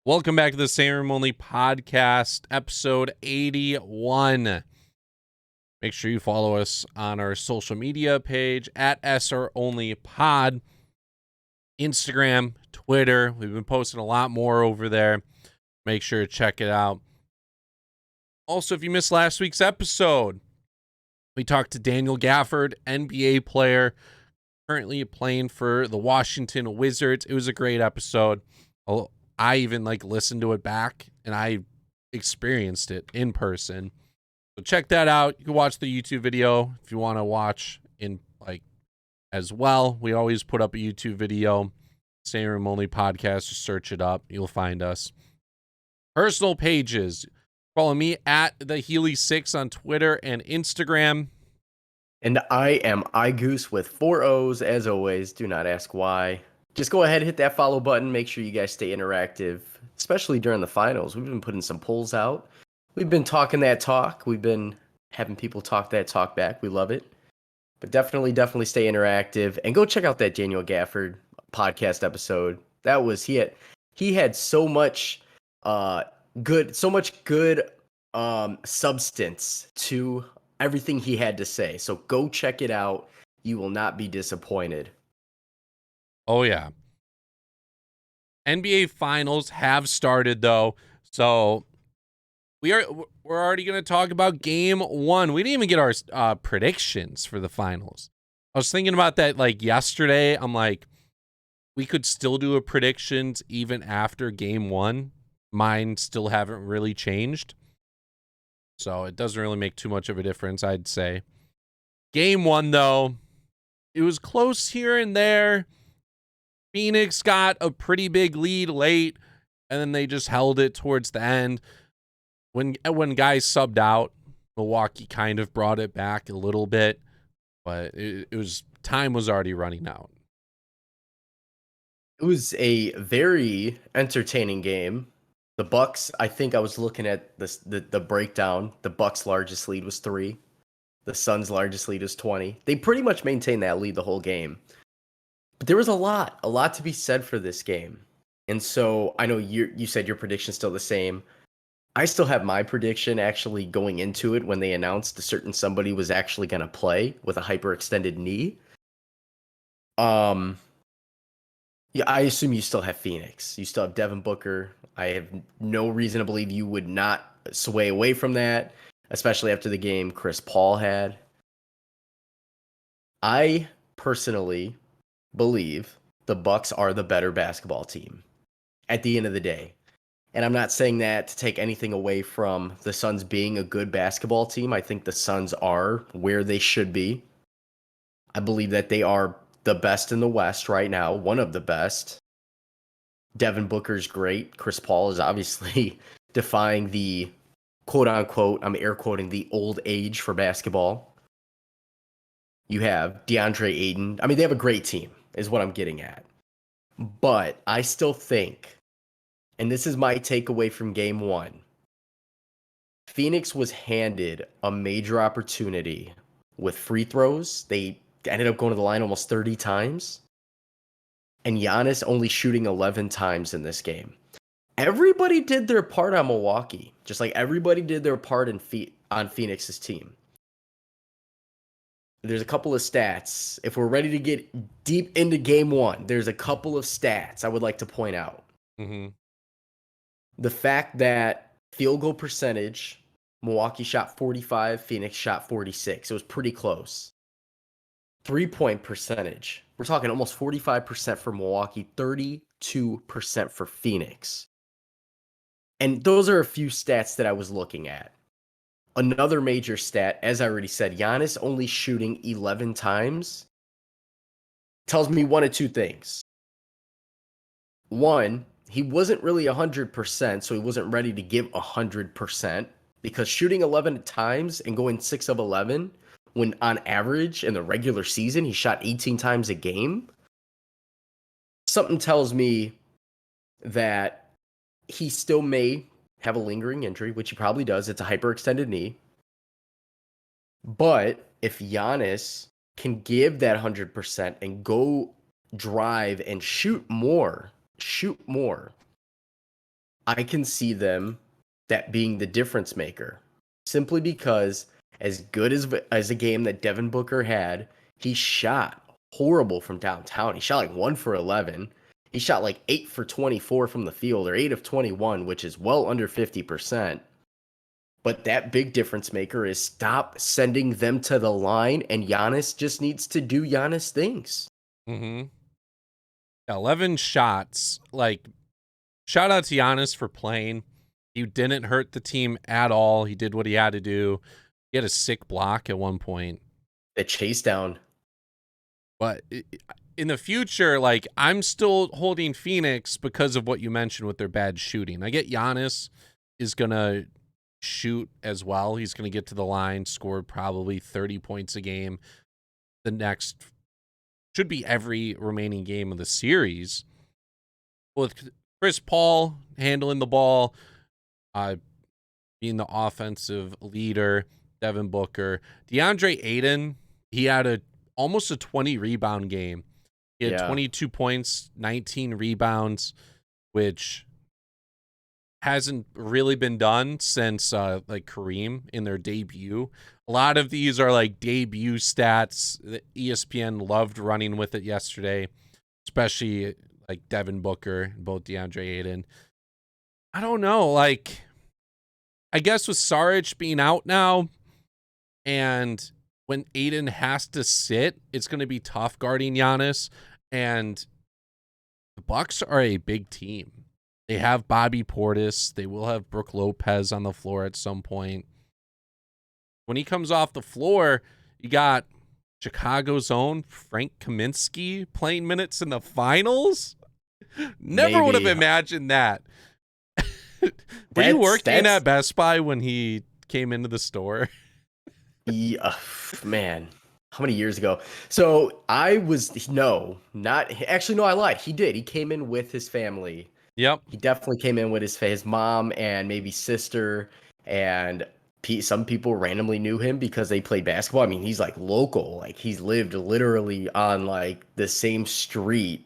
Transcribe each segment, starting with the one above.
Welcome back to the Same Room Only podcast, episode 81. Make sure you follow us on our social media page at SROnlyPod, Instagram, Twitter. We've been posting a lot more over there. Make sure to check it out. Also, if you missed last week's episode, we talked to Daniel Gafford, NBA player, currently playing for the Washington Wizards. It was a great episode. I even listened to it back and I experienced it in person. So check that out. You can watch the YouTube video if you want to watch in as well. We always put up a YouTube video. Same Room Only podcast. Just search it up. You'll find us. Personal pages. Follow me at the Healy6 on Twitter and Instagram. And I am iGoose with 4 O's as always. Do not ask why. Just go ahead and hit that follow button. Make sure you guys stay interactive, especially during the finals. We've been putting some polls out. We've been talking that talk. We've been having people talk that talk back. We love it. But definitely stay interactive. And go check out that Daniel Gafford podcast episode. That was he had so much good substance to everything he had to say. So go check it out. You will not be disappointed. Oh, yeah. NBA finals have started, though. So we're already going to talk about game one. We didn't even get our predictions for the finals. I was thinking about that yesterday. I'm like, we could still do a predictions even after game one. Mine still haven't really changed. So it doesn't really make too much of a difference, I'd say. Game one, though, it was close here and there. Phoenix got a pretty big lead late, and then they just held it towards the end. When guys subbed out, Milwaukee kind of brought it back a little bit, but time was already running out. It was a very entertaining game. The Bucks, I think I was looking at the breakdown. The Bucks' largest lead was 3. The Suns' largest lead was 20. They pretty much maintained that lead the whole game. But there was a lot to be said for this game. And so I know you said your prediction's still the same. I still have my prediction actually going into it when they announced a certain somebody was actually going to play with a hyperextended knee. Yeah, I assume you still have Phoenix. You still have Devin Booker. I have no reason to believe you would not sway away from that, especially after the game Chris Paul had. I personally believe the Bucks are the better basketball team at the end of the day. And I'm not saying that to take anything away from the Suns being a good basketball team. I think the Suns are where they should be. I believe that they are the best in the West right now, one of the best. Devin Booker's great. Chris Paul is obviously defying the quote-unquote, I'm air quoting, the old age for basketball. You have DeAndre Ayton. I mean, they have a great team, is what I'm getting at. But I still think, and this is my takeaway from game one, Phoenix was handed a major opportunity with free throws. They ended up going to the line almost 30 times. And Giannis only shooting 11 times in this game. Everybody did their part on Milwaukee, just like everybody did their part on Phoenix's team. There's a couple of stats. If we're ready to get deep into game one, there's a couple of stats I would like to point out. Mm-hmm. The fact that field goal percentage, Milwaukee shot 45, Phoenix shot 46. It was pretty close. 3-point percentage, we're talking almost 45% for Milwaukee, 32% for Phoenix. And those are a few stats that I was looking at. Another major stat, as I already said, Giannis only shooting 11 times tells me one of two things. One, he wasn't really 100%, so he wasn't ready to give 100%, because shooting 11 times and going 6 of 11, when on average in the regular season he shot 18 times a game, something tells me that he still may have a lingering injury, which he probably does. It's a hyperextended knee. But if Giannis can give that 100% and go drive and shoot more, I can see them that being the difference maker, simply because as good as a game that Devin Booker had, he shot horrible from downtown. He shot like 1 for 11. He shot like 8 for 24 from the field, or 8 of 21, which is well under 50%. But that big difference maker is stop sending them to the line, and Giannis just needs to do Giannis things. Mm-hmm. 11 shots. Like, shout out to Giannis for playing. He didn't hurt the team at all. He did what he had to do. He had a sick block at one point. The chase down. But in the future, like, I'm still holding Phoenix because of what you mentioned with their bad shooting. I get Giannis is going to shoot as well. He's going to get to the line, score probably 30 points a game. The next should be every remaining game of the series. With Chris Paul handling the ball, being the offensive leader, Devin Booker, DeAndre Ayton, he had almost a 20 rebound game. He had 22 points, 19 rebounds, which hasn't really been done since like Kareem in their debut. A lot of these are like debut stats. The ESPN loved running with it yesterday, especially like Devin Booker and both DeAndre Ayton. I don't know, like, I guess with Saric being out now, and when Ayton has to sit, it's going to be tough guarding Giannis. And the Bucks are a big team. They have Bobby Portis. They will have Brook Lopez on the floor at some point. When he comes off the floor, you got Chicago's own Frank Kaminsky playing minutes in the finals. Never would have imagined that. Were you working at Best Buy when he came into the store? Yeah, man. How many years ago? So I was, no, I lied. He did. He came in with his family. Yep. He definitely came in with his mom and maybe sister, and some people randomly knew him because they played basketball. I mean, he's like local. Like, he's lived literally on like the same street.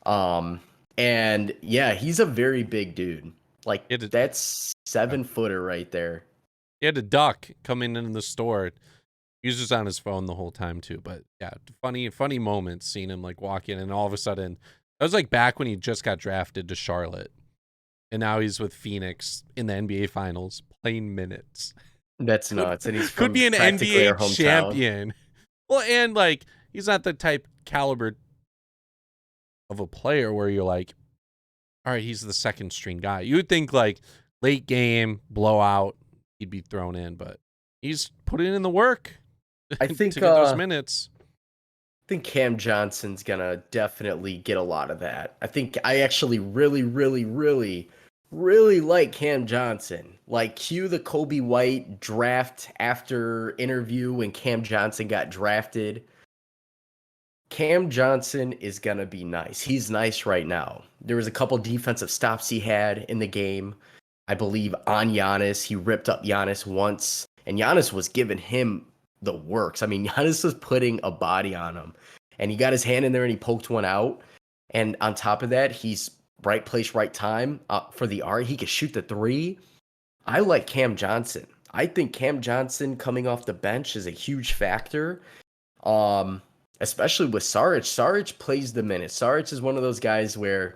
And yeah, he's a very big dude. Like, that's 7-footer right there. He had a duck coming in the store. He was just on his phone the whole time too. But yeah, funny moments seeing him like walk in, and all of a sudden, that was like back when he just got drafted to Charlotte, and now he's with Phoenix in the NBA Finals playing minutes. That's nuts. And he's could be an NBA champion. Well, and like, he's not the type caliber of a player where you're like, all right, he's the second string guy. You would think like late game blowout, he'd be thrown in, but he's putting in the work. I think to get those minutes. I think Cam Johnson's gonna definitely get a lot of that. I think I actually really like Cam Johnson. Like, cue the Kobe White draft after interview when Cam Johnson got drafted. Cam Johnson is gonna be nice. He's nice right now. There was a couple defensive stops he had in the game. I believe on Giannis, he ripped up Giannis once, and Giannis was giving him the works. I mean, Giannis was putting a body on him, and he got his hand in there and he poked one out. And on top of that, he's right place, right time for the art. He could shoot the three. I like Cam Johnson. I think Cam Johnson coming off the bench is a huge factor. Especially with Saric. Saric plays the minutes. Saric is one of those guys where,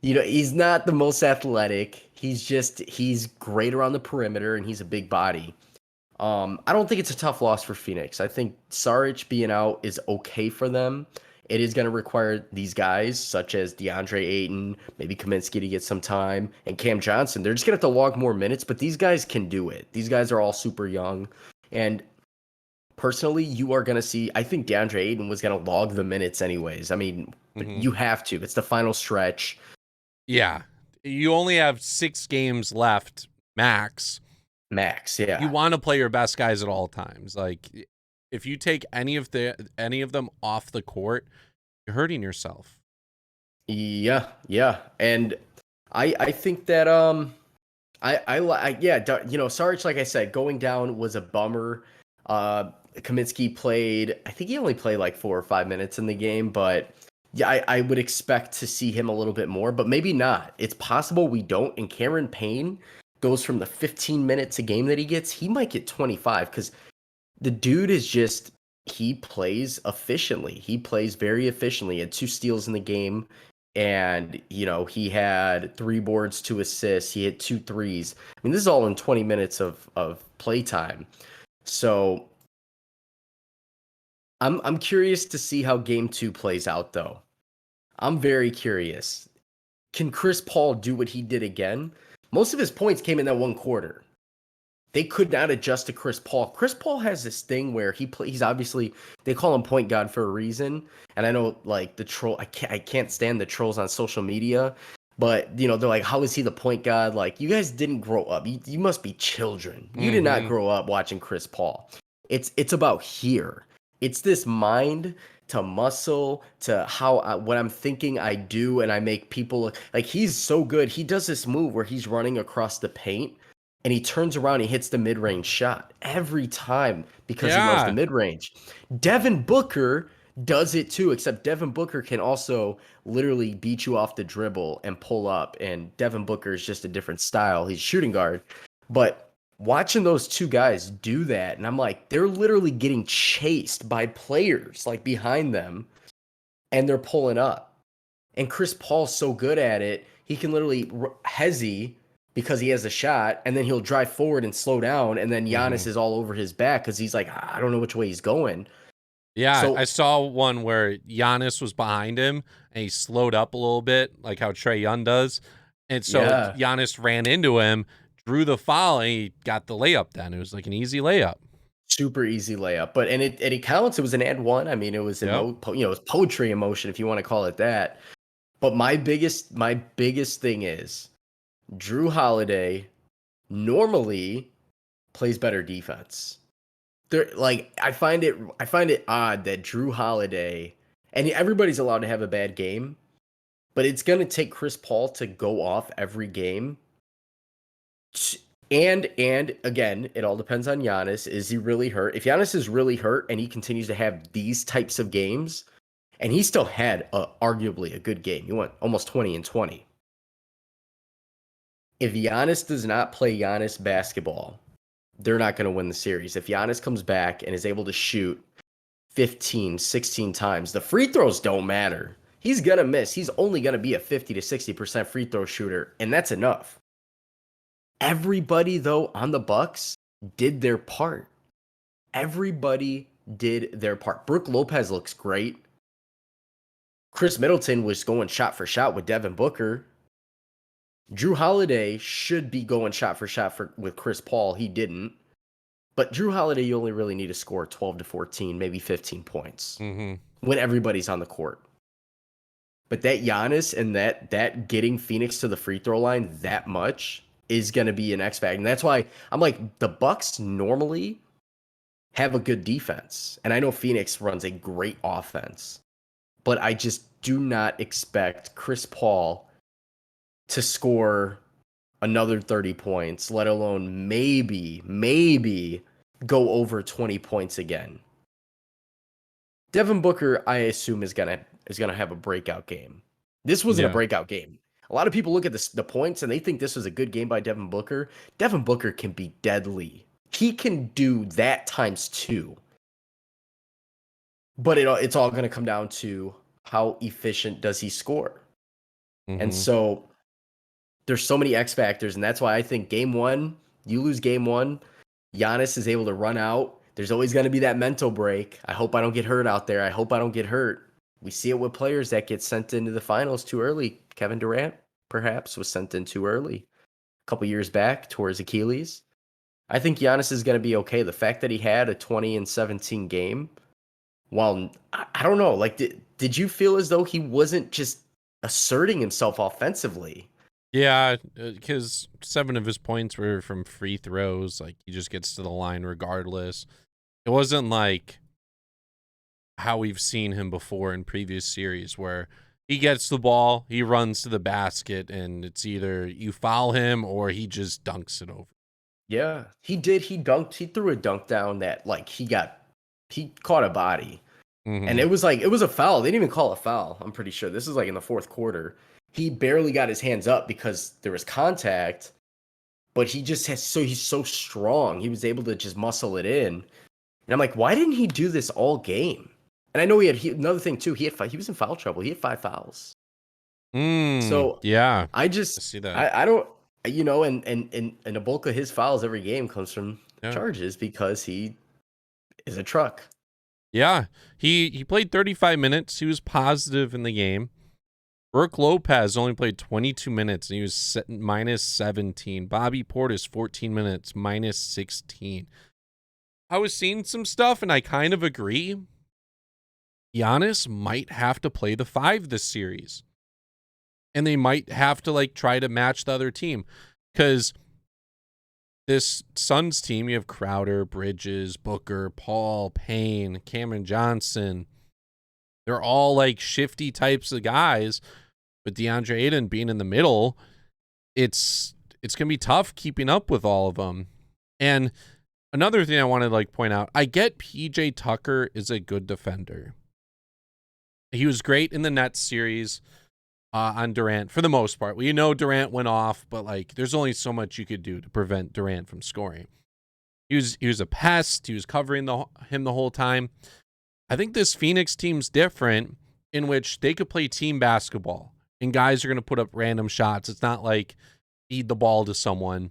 you know, he's not the most athletic. He's great around the perimeter, and he's a big body. I don't think it's a tough loss for Phoenix. I think Saric being out is okay for them. It is going to require these guys, such as DeAndre Ayton, maybe Kaminsky, to get some time, and Cam Johnson. They're just going to have to log more minutes, but these guys can do it. These guys are all super young. And personally, you are going to see, I think DeAndre Ayton was going to log the minutes anyways. I mean, you have to. It's the final stretch. Yeah. You only have 6 games left, max. Yeah. You want to play your best guys at all times. Like, if you take any of them off the court, you're hurting yourself. Yeah. And I think that Saric, like I said, going down was a bummer. Kaminsky played, I think he only played like 4 or 5 minutes in the game, but Yeah, I would expect to see him a little bit more, but maybe not. It's possible we don't. And Cameron Payne goes from the 15 minutes a game that he gets, he might get 25 because the dude is just, he plays efficiently. He plays very efficiently. He had 2 steals in the game. And, he had 3 boards, 2 assists. He hit 2 threes. I mean, this is all in 20 minutes of play time. So I'm curious to see how game 2 plays out, though. I'm very curious. Can Chris Paul do what he did again? Most of his points came in that 1 quarter. They could not adjust to Chris Paul. Chris Paul has this thing where he's obviously, they call him point guard for a reason. And I know like the troll, I can't stand the trolls on social media, but they're like, how is he the point guard? Like, you guys didn't grow up. You must be children. You did not Mm-hmm. grow up watching Chris Paul. It's about here. It's this mind to muscle to how what I'm thinking I do, and I make people look like he's so good. He does this move where he's running across the paint and he turns around, he hits the mid-range shot every time because he loves the Yeah. mid-range. Devin Booker does it too, except Devin Booker can also literally beat you off the dribble and pull up, and Devin Booker is just a different style. He's a shooting guard. But watching those two guys do that, and I'm like, they're literally getting chased by players like behind them, and they're pulling up. And Chris Paul's so good at it, he can literally hezzy because he has a shot, and then he'll drive forward and slow down, and then Mm-hmm. Giannis is all over his back because he's like, I don't know which way he's going. Yeah, I So saw one where Giannis was behind him and he slowed up a little bit, like how Trae Young does. And so yeah, Giannis ran into him, drew the foul, and he got the layup then. It was like an easy layup. super easy layup. But and it counts. It was an and one. I mean, it was Yep. it was poetry in motion if you want to call it that. But my biggest thing is Drew Holiday normally plays better defense. Like I find it odd that Drew Holiday, and everybody's allowed to have a bad game, but it's gonna take Chris Paul to go off every game. And again, it all depends on Giannis. Is he really hurt? If Giannis is really hurt and he continues to have these types of games, and he still had arguably a good game, he went almost 20 and 20. If Giannis does not play Giannis basketball, they're not going to win the series. If Giannis comes back and is able to shoot 15, 16 times, the free throws don't matter. He's going to miss. He's only going to be a 50 to 60% free throw shooter, and that's enough. Everybody though on the Bucks did their part. Everybody did their part. Brooke Lopez looks great. Chris Middleton was going shot for shot with Devin Booker. Drew Holiday should be going shot for shot with Chris Paul. He didn't. But Drew Holiday, you only really need to score 12 to 14, maybe 15 points Mm-hmm. when everybody's on the court. But that Giannis and that getting Phoenix to the free throw line that much is going to be an X factor. And that's why I'm like, the Bucks normally have a good defense. And I know Phoenix runs a great offense. But I just do not expect Chris Paul to score another 30 points, let alone maybe go over 20 points again. Devin Booker, I assume, is gonna have a breakout game. This wasn't a Yeah. breakout game. A lot of people look at the points and they think this was a good game by Devin Booker. Devin Booker can be deadly. He can do that times two. But it's all going to come down to how efficient does he score. And Mm-hmm. so there's so many X factors, and that's why I think game one, you lose game one, Giannis is able to run out. There's always going to be that mental break. I hope I don't get hurt out there. I hope I don't get hurt. We see it with players that get sent into the finals too early. Kevin Durant, perhaps, was sent in too early a couple years back towards Achilles. I think Giannis is going to be okay. The fact that he had a 20 and 17 game, while I don't know, like did you feel as though he wasn't just asserting himself offensively? Yeah, because 7 of his points were from free throws. Like, he just gets to the line regardless. It wasn't like how we've seen him before in previous series where he gets the ball, he runs to the basket, and it's either you foul him or he just dunks it over. Yeah, he did. He dunked. He threw a dunk down that like he caught a body. And it was a foul. They didn't even call a foul. I'm pretty sure this is like in the fourth quarter. He barely got his hands up because there was contact, but he's so strong. He was able to just muscle it in. And I'm like, why didn't he do this all game? And I know another thing too. He was in foul trouble. He had 5 fouls. So Yeah, I I just see that. I don't and the bulk of his fouls every game comes from charges because he is a truck. Yeah, he played 35 minutes. He was positive in the game. Brooke Lopez only played 22 minutes and he was minus 17. Bobby Portis 14 minutes, minus 16. I was seeing some stuff and I kind of agree. Giannis might have to play the 5 this series. And they might have to try to match the other team, because this Suns team, you have Crowder, Bridges, Booker, Paul, Payne, Cameron Johnson. They're all shifty types of guys, but DeAndre Ayton being in the middle, it's going to be tough keeping up with all of them. And another thing I want to point out, I get PJ Tucker is a good defender. He was great in the Nets series on Durant for the most part. We know Durant went off, but there's only so much you could do to prevent Durant from scoring. He was a pest. He was covering him the whole time. I think this Phoenix team's different, in which they could play team basketball and guys are going to put up random shots. It's not feed the ball to someone.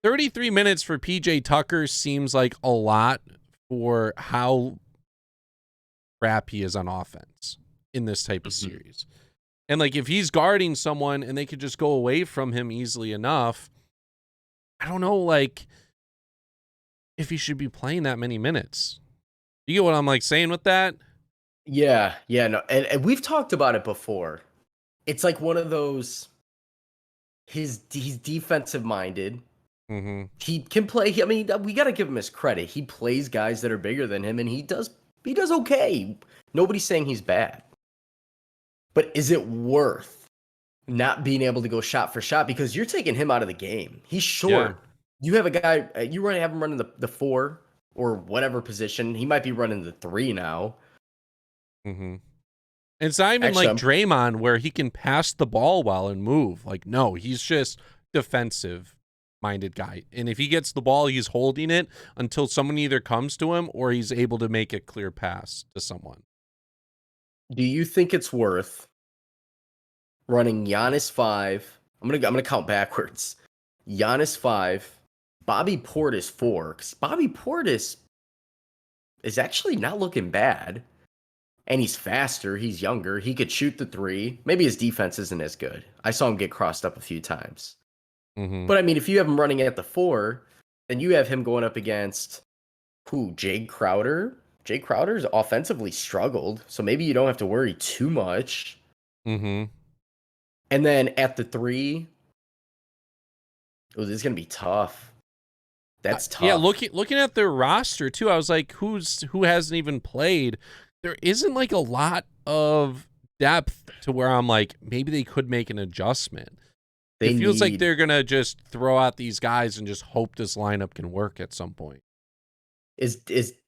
33 minutes for PJ Tucker seems like a lot for how crap he is on offense in this type of series. And if he's guarding someone and they could just go away from him easily enough, I don't know if he should be playing that many minutes. You get what I'm saying with that? Yeah, no. And we've talked about it before. It's one of those, he's defensive minded. Mm-hmm. He can play. I mean, we got to give him his credit. He plays guys that are bigger than him and he does okay. Nobody's saying he's bad. But is it worth not being able to go shot for shot? Because you're taking him out of the game. He's short. Yeah. You have a guy, you have him running the 4 or whatever position. He might be running the 3 now. Mm-hmm. It's not even Draymond where he can pass the ball well and move. No, he's just defensive-minded guy. And if he gets the ball, he's holding it until someone either comes to him or he's able to make a clear pass to someone. Do you think it's worth running Giannis 5? I'm gonna count backwards. Giannis 5, Bobby Portis 4. Because Bobby Portis is actually not looking bad, and he's faster. He's younger. He could shoot the 3. Maybe his defense isn't as good. I saw him get crossed up a few times. Mm-hmm. But I mean, if you have him running at the 4, then you have him going up against Jay Crowder. Jay Crowder's offensively struggled, so maybe you don't have to worry too much. Mm-hmm. And then at the 3, this is gonna be tough. That's tough. Yeah, looking at their roster too, I was like, who hasn't even played? There isn't a lot of depth to where I'm maybe they could make an adjustment. It feels like they're gonna just throw out these guys and just hope this lineup can work at some point. Is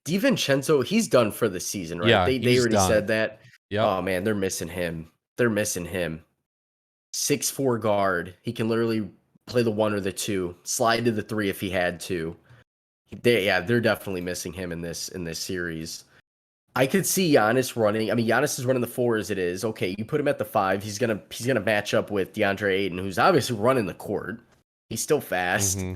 DiVincenzo? He's done for the season, right? Yeah, they already said that. Yep. Oh man, they're missing him. 6'4" guard. He can literally play the 1 or the 2, slide to the 3 if he had to. They're definitely missing him in this series. I could see Giannis running. I mean, Giannis is running the 4 as it is. Okay, you put him at the 5. He's gonna match up with DeAndre Ayton, who's obviously running the court. He's still fast. Mm-hmm.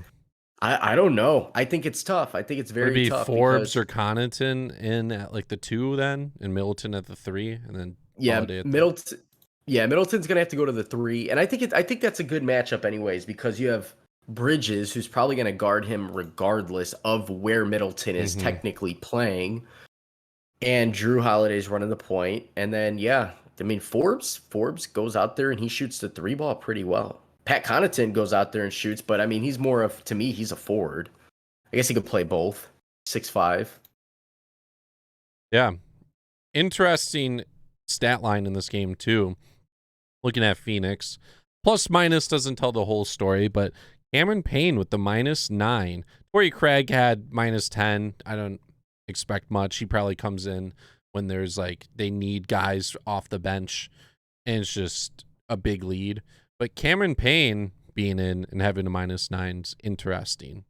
I don't know. I think it's tough. I think it's very tough. Forbes or Connaughton in at the 2 then, and Middleton at the 3, and then Middleton. Yeah, Middleton's gonna have to go to the 3, and I think that's a good matchup anyways, because you have Bridges, who's probably gonna guard him regardless of where Middleton is technically playing, and Drew Holiday's running the point, and then Forbes goes out there and he shoots the 3 ball pretty well. Pat Connaughton goes out there and shoots, but I mean, he's more of, to me, he's a forward. I guess he could play both. 6'5". Yeah. Interesting stat line in this game, too. Looking at Phoenix. Plus minus doesn't tell the whole story, but Cameron Payne with the -9. Torrey Craig had -10. expect much. He probably comes in when there's like they need guys off the bench and it's just a big lead. But Cameron Payne being in and having a -9 is interesting.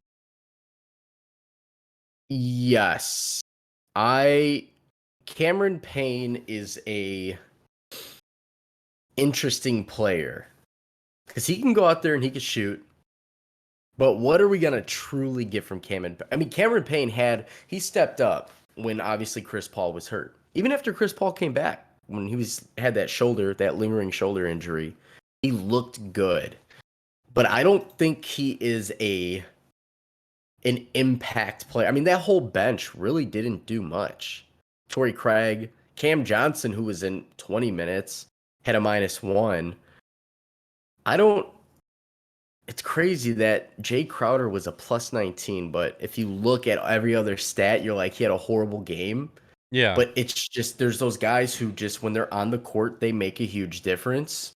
Yes. I Cameron Payne is a interesting player because he can go out there and he can shoot. But what are we gonna truly get from Cameron? I mean, Cameron Payne he stepped up when obviously Chris Paul was hurt. Even after Chris Paul came back, when had that lingering shoulder injury, he looked good. But I don't think he is an impact player. I mean, that whole bench really didn't do much. Torrey Craig, Cam Johnson, who was in 20 minutes, had a -1. I don't. It's crazy that Jay Crowder was a +19, but if you look at every other stat, you're like, he had a horrible game. Yeah. But it's just, there's those guys who just, when they're on the court, they make a huge difference.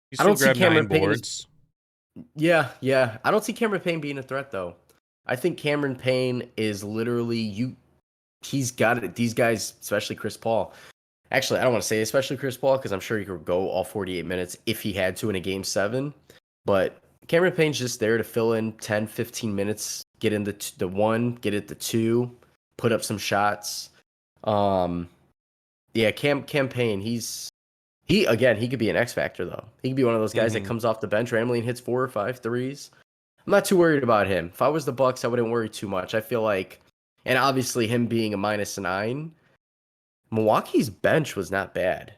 He I still don't see grabbed 9 Cameron Payne boards. yeah. I don't see Cameron Payne being a threat, though. I think Cameron Payne is literally, he's got it. These guys, especially Chris Paul. Actually, I don't want to say especially Chris Paul because I'm sure he could go all 48 minutes if he had to in a game 7. But Cameron Payne's just there to fill in 10, 15 minutes, get in the 1, get it the 2, put up some shots. Yeah, Cam Payne, he could be an X factor though. He could be one of those guys that comes off the bench randomly and hits 4 or 5 threes. I'm not too worried about him. If I was the Bucks, I wouldn't worry too much. I feel like, and obviously him being a -9, Milwaukee's bench was not bad.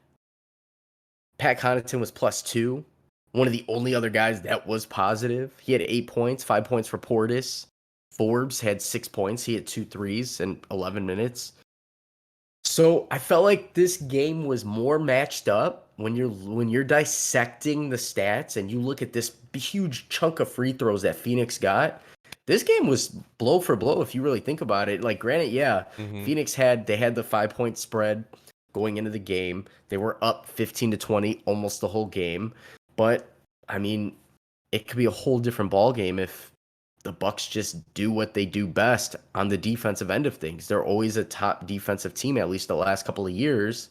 Pat Connaughton was +2. One of the only other guys that was positive. He had 8 points, 5 points for Portis. Forbes had 6 points. He had 2 threes in 11 minutes. So I felt like this game was more matched up when you're dissecting the stats and you look at this huge chunk of free throws that Phoenix got. This game was blow for blow if you really think about it. Like, granted, yeah, Phoenix had the 5-point spread going into the game. They were up 15-20 almost the whole game. But I mean, it could be a whole different ball game if the Bucks just do what they do best on the defensive end of things. They're always a top defensive team, at least the last couple of years.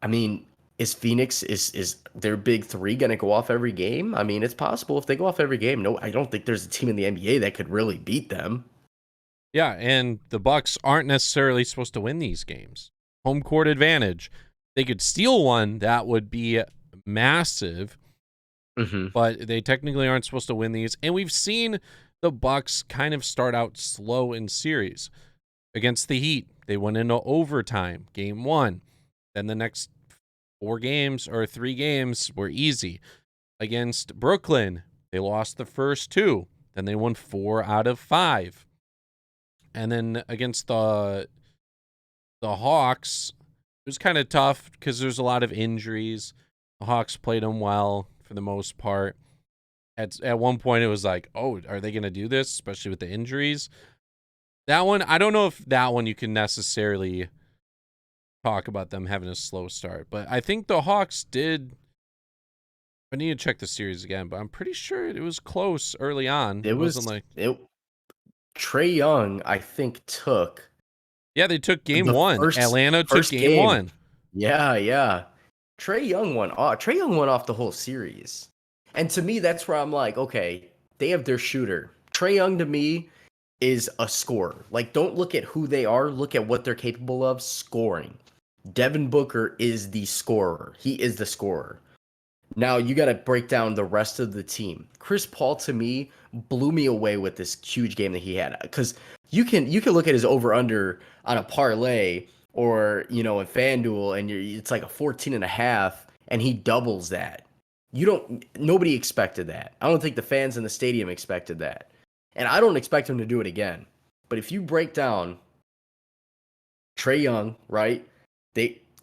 I mean, is Phoenix is their big 3 going to go off every game? I mean, it's possible if they go off every game. No, I don't think there's a team in the NBA that could really beat them. Yeah, and the Bucks aren't necessarily supposed to win these games. Home court advantage. They could steal one, that would be massive. But they technically aren't supposed to win these. And we've seen the Bucks kind of start out slow in series. Against the Heat, they went into overtime, game 1. Then the next 3 games were easy. Against Brooklyn, they lost the first 2. Then they won 4 out of 5. And then against the Hawks, it was kind of tough because there's a lot of injuries. The Hawks played them well for the most part. At one point, it was like, oh, are they going to do this, especially with the injuries? That one, I don't know if that one you can necessarily talk about them having a slow start. But I think the Hawks did. I need to check the series again, but I'm pretty sure it was close early on. It wasn't like Trae Young, I think, took. Yeah, they took game 1. Atlanta took game 1. Yeah. Trae Young won off the whole series. And to me, that's where I'm like, okay, they have their shooter. Trae Young, to me, is a scorer. Like, don't look at who they are. Look at what they're capable of scoring. Devin Booker is the scorer. He is the scorer. Now, you got to break down the rest of the team. Chris Paul, to me, blew me away with this huge game that he had. Because you can look at his over-under on a parlay or, in FanDuel, and it's like a 14.5, and he doubles that. Nobody expected that. I don't think the fans in the stadium expected that. And I don't expect him to do it again. But if you break down Trae Young, right?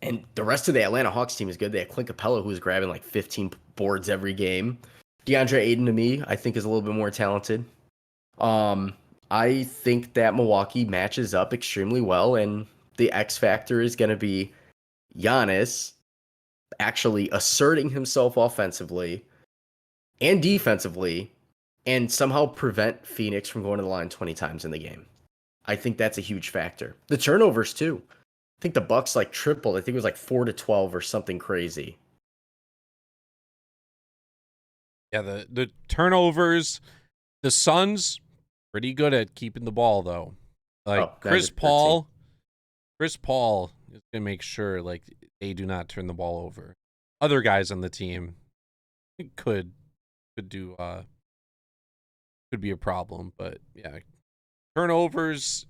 And the rest of the Atlanta Hawks team is good. They have Clint Capella, who's grabbing like 15 boards every game. DeAndre Ayton, to me, I think is a little bit more talented. I think that Milwaukee matches up extremely well, and the X factor is going to be Giannis actually asserting himself offensively and defensively and somehow prevent Phoenix from going to the line 20 times in the game. I think that's a huge factor. The turnovers too. I think the Bucks like tripled. I think it was like 4-12 or something crazy. Yeah, the turnovers, the Suns pretty good at keeping the ball though. Like Oh, 9-13. Chris Paul is gonna make sure like they do not turn the ball over. Other guys on the team could do could be a problem, but yeah, turnovers.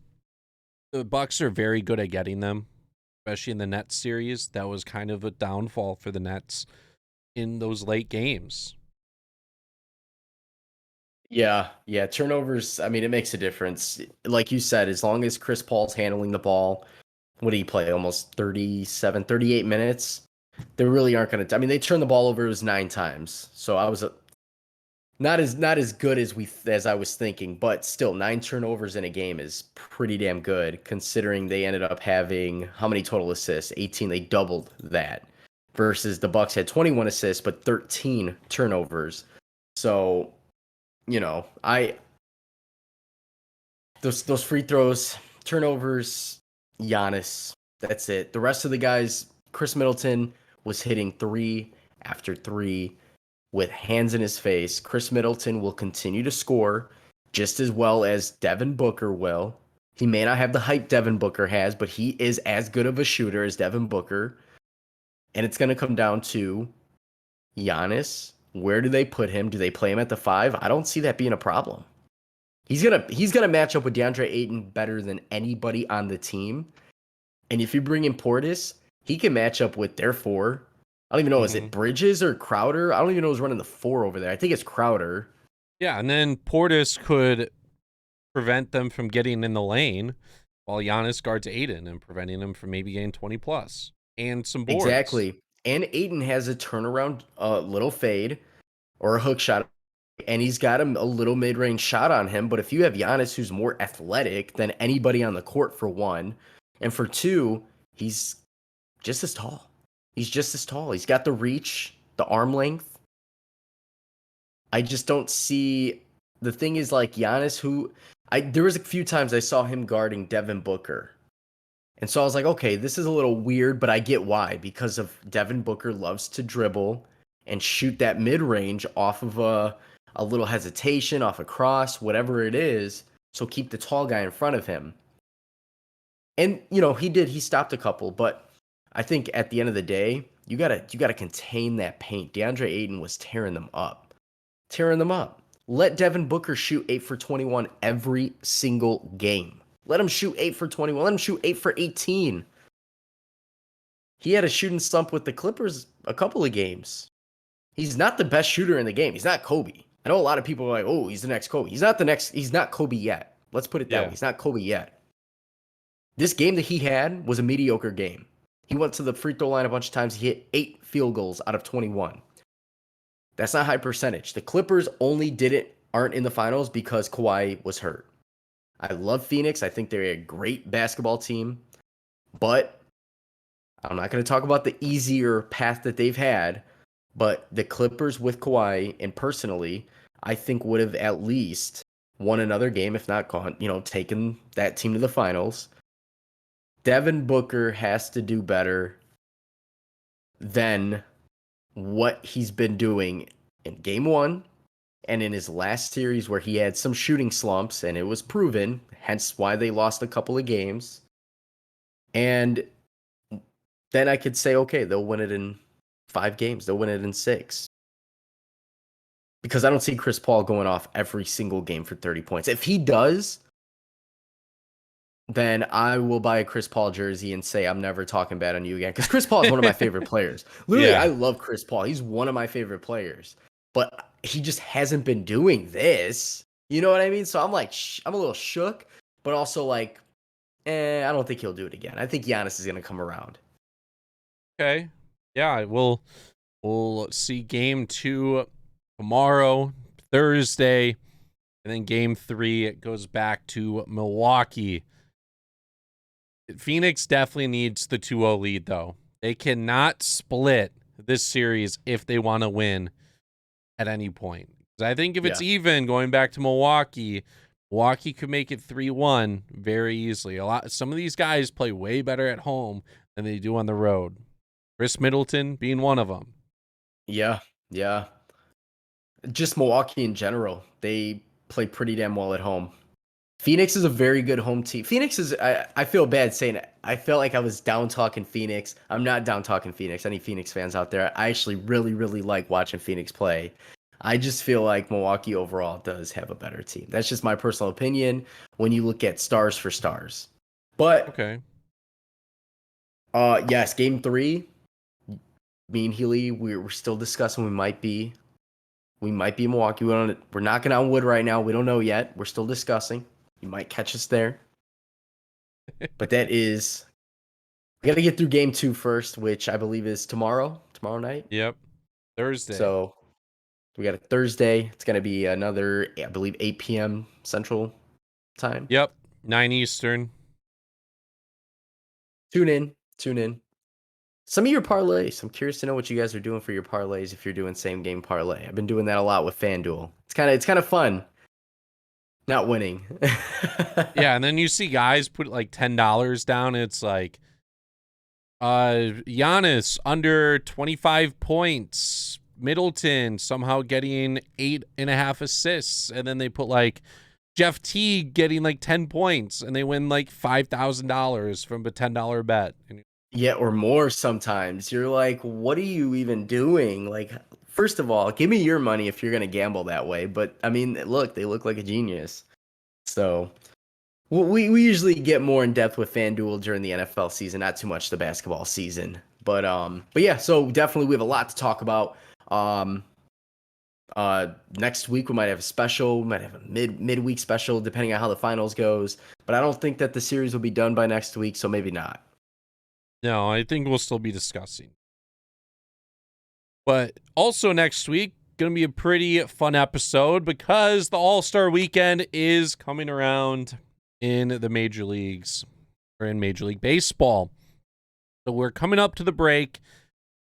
The Bucks are very good at getting them, especially in the Nets series. That was kind of a downfall for the Nets in those late games. Yeah, yeah, turnovers, I mean, it makes a difference. Like you said, as long as Chris Paul's handling the ball, what do you play? Almost 37, 38 minutes? They really aren't going to. I mean, they turned the ball over, it was 9 times. So I was not as good as I was thinking, but still 9 turnovers in a game is pretty damn good considering they ended up having how many total assists? 18. They doubled that versus the Bucks had 21 assists but 13 turnovers. So, I those free throws, turnovers, Giannis, that's it. The rest of the guys, Chris Middleton was hitting three after three with hands in his face. Chris Middleton will continue to score just as well as Devin Booker will. He may not have the hype Devin Booker has, but he is as good of a shooter as Devin Booker. And it's going to come down to Giannis. Where do they put him? Do they play him at the 5? I don't see that being a problem. He's gonna match up with DeAndre Ayton better than anybody on the team. And if you bring in Portis, he can match up with their 4. I don't even know, is Mm-hmm. it Bridges or Crowder? I don't even know who's running the 4 over there. I think it's Crowder. Yeah, and then Portis could prevent them from getting in the lane while Giannis guards Aiden and preventing him from maybe getting 20 plus and some boards. Exactly. And Ayton has a turnaround, little fade or a hook shot, and he's got a little mid-range shot on him. But if you have Giannis, who's more athletic than anybody on the court, for one, and for two, he's just as tall. He's just as tall. He's got the reach, the arm length. I just don't see. The thing is, like Giannis, there was a few times I saw him guarding Devin Booker, and so I was like, okay, this is a little weird, but I get why, because of Devin Booker loves to dribble and shoot that mid range off of a little hesitation, off a cross, whatever it is. So keep the tall guy in front of him. And he stopped a couple, but I think at the end of the day, you gotta contain that paint. DeAndre Ayton was tearing them up. Tearing them up. Let Devin Booker shoot 8 for 21 every single game. Let him shoot 8 for 21. Let him shoot 8 for 18. He had a shooting slump with the Clippers a couple of games. He's not the best shooter in the game. He's not Kobe. I know a lot of people are like, oh, he's the next Kobe. He's not Kobe yet. Let's put it that way. Yeah. He's not Kobe yet. This game that he had was a mediocre game. He went to the free throw line a bunch of times. He hit 8 field goals out of 21. That's not high percentage. The Clippers aren't in the finals because Kawhi was hurt. I love Phoenix. I think they're a great basketball team. But I'm not going to talk about the easier path that they've had. But the Clippers with Kawhi, and personally, I think would have at least won another game, if not gone, taken that team to the finals. Devin Booker has to do better than what he's been doing in game 1 and in his last series where he had some shooting slumps and it was proven, hence why they lost a couple of games. And then I could say, okay, they'll win it in 5 games. They'll win it in 6. Because I don't see Chris Paul going off every single game for 30 points. If he does, then I will buy a Chris Paul jersey and say I'm never talking bad on you again. Because Chris Paul is one of my favorite players. Literally, I Yeah. love Chris Paul. He's one of my favorite players. But he just hasn't been doing this. You know what I mean? So I'm like, I'm a little shook, but also like, I don't think he'll do it again. I think Giannis is going to come around. Okay. Yeah, we'll see game 2 tomorrow, Thursday, and then game 3 it goes back to Milwaukee. Phoenix definitely needs the 2-0 lead though. They cannot split this series if they want to win at any point. 'Cause I think if it's Yeah. even going back to Milwaukee, Milwaukee could make it 3-1 very easily. Some of these guys play way better at home than they do on the road. Chris Middleton being one of them. Yeah, yeah. Just Milwaukee in general. They play pretty damn well at home. Phoenix is a very good home team. Phoenix is, I feel bad saying it. I felt like I was down talking Phoenix. I'm not down talking Phoenix. Any Phoenix fans out there, I actually really, really like watching Phoenix play. I just feel like Milwaukee overall does have a better team. That's just my personal opinion when you look at stars for stars. But Okay. yes, game 3, me and Healy, we're still discussing we might be in Milwaukee. We're knocking on wood right now. We don't know yet. We're still discussing. You might catch us there. But we got to get through game 2 first, which I believe is tomorrow night. Yep. Thursday. So we got a Thursday. It's going to be another, I believe, 8 p.m. Central time. Yep. 9 Eastern. Tune in. Some of your parlays. I'm curious to know what you guys are doing for your parlays if you're doing same game parlay. I've been doing that a lot with FanDuel. It's kind of fun. Not winning. Yeah, and then you see guys put like $10 down. It's like Giannis under 25 points. Middleton somehow getting 8.5 assists. And then they put like Jeff Teague getting like 10 points and they win like $5,000 from a $10 bet. Yeah, or more sometimes. You're like, what are you even doing? Like, first of all, give me your money if you're going to gamble that way. But, I mean, look, they look like a genius. So, we usually get more in depth with FanDuel during the NFL season, not too much the basketball season. But yeah, so definitely we have a lot to talk about. Next week we might have a special, we might have a midweek special, depending on how the finals goes. But I don't think that the series will be done by next week, so maybe not. No, I think we'll still be discussing. But also next week, going to be a pretty fun episode because the All-Star Weekend is coming around in the major leagues or in Major League Baseball. So we're coming up to the break.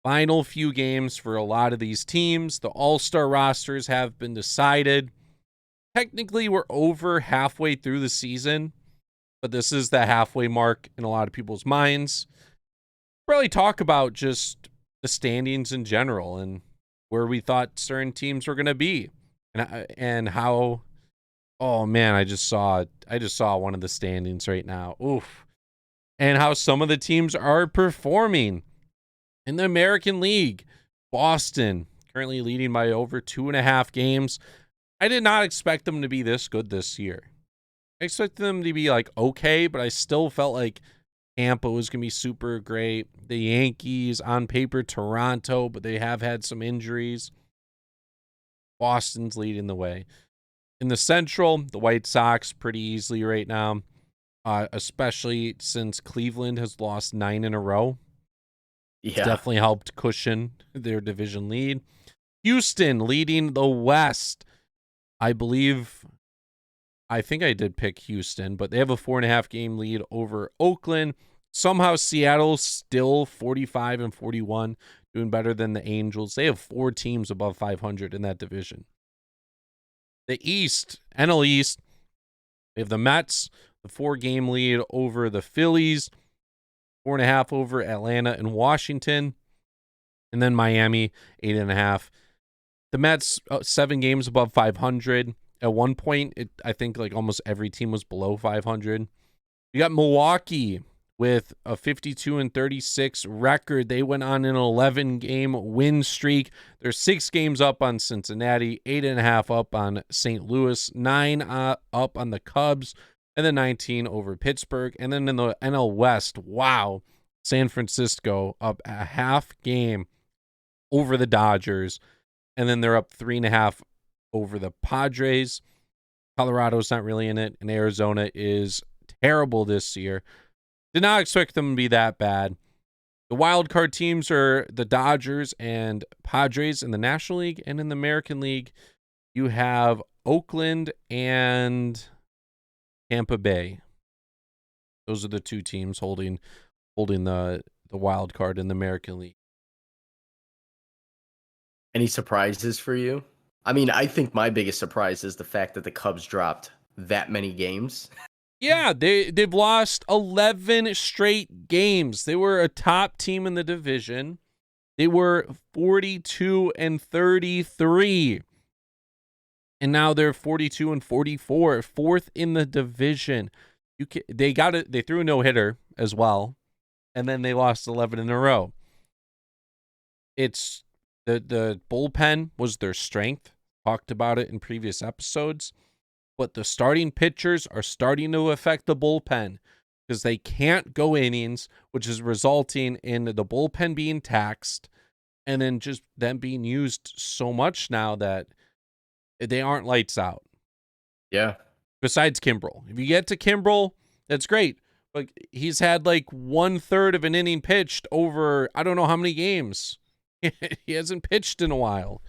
Final few games for a lot of these teams. The All-Star rosters have been decided. Technically, we're over halfway through the season, but this is the halfway mark in a lot of people's minds. Really talk about just the standings in general and where we thought certain teams were going to be and how, oh man, I just saw one of the standings right now. Oof. And how some of the teams are performing in the American League. Boston currently leading by over 2.5 games. I did not expect them to be this good this year. I expected them to be like okay, but I still felt like Tampa was going to be super great. The Yankees, on paper, Toronto, but they have had some injuries. Boston's leading the way. In the Central, the White Sox pretty easily right now, especially since Cleveland has lost 9 in a row. Yeah. It's definitely helped cushion their division lead. Houston leading the West. I think I did pick Houston, but they have a 4.5 game lead over Oakland. Somehow Seattle's still 45-41, doing better than the Angels. They have 4 teams above 500 in that division. The East, NL East, they have the Mets, the 4-game lead over the Phillies, 4.5 over Atlanta and Washington, and then Miami, 8.5. The Mets, 7 games above 500. At one point, I think like almost every team was below 500. You got Milwaukee with a 52-36 record. They went on an 11-game win streak. They're 6 games up on Cincinnati, 8.5 up on St. Louis, 9 up on the Cubs, and then 19 over Pittsburgh. And then in the NL West, wow, San Francisco up a half game over the Dodgers, and then they're up 3.5 over the Padres. Colorado's not really in it, and Arizona is terrible this year. Did not expect them to be that bad. The wild card teams are the Dodgers and Padres in the National League, and in the American League, you have Oakland and Tampa Bay. Those are the 2 teams holding the wild card in the American League. Any surprises for you? I mean, I think my biggest surprise is the fact that the Cubs dropped that many games. Yeah, they've lost 11 straight games. They were a top team in the division. They were 42 and 33. And now they're 42 and 44, fourth in the division. They threw a no-hitter as well, and then they lost 11 in a row. It's the bullpen was their strength. Talked about it in previous episodes. But the starting pitchers are starting to affect the bullpen because they can't go innings, which is resulting in the bullpen being taxed and then just them being used so much now that they aren't lights out. Yeah. Besides Kimbrel. If you get to Kimbrel, that's great. But he's had like 1/3 of an inning pitched over I don't know how many games. He hasn't pitched in a while.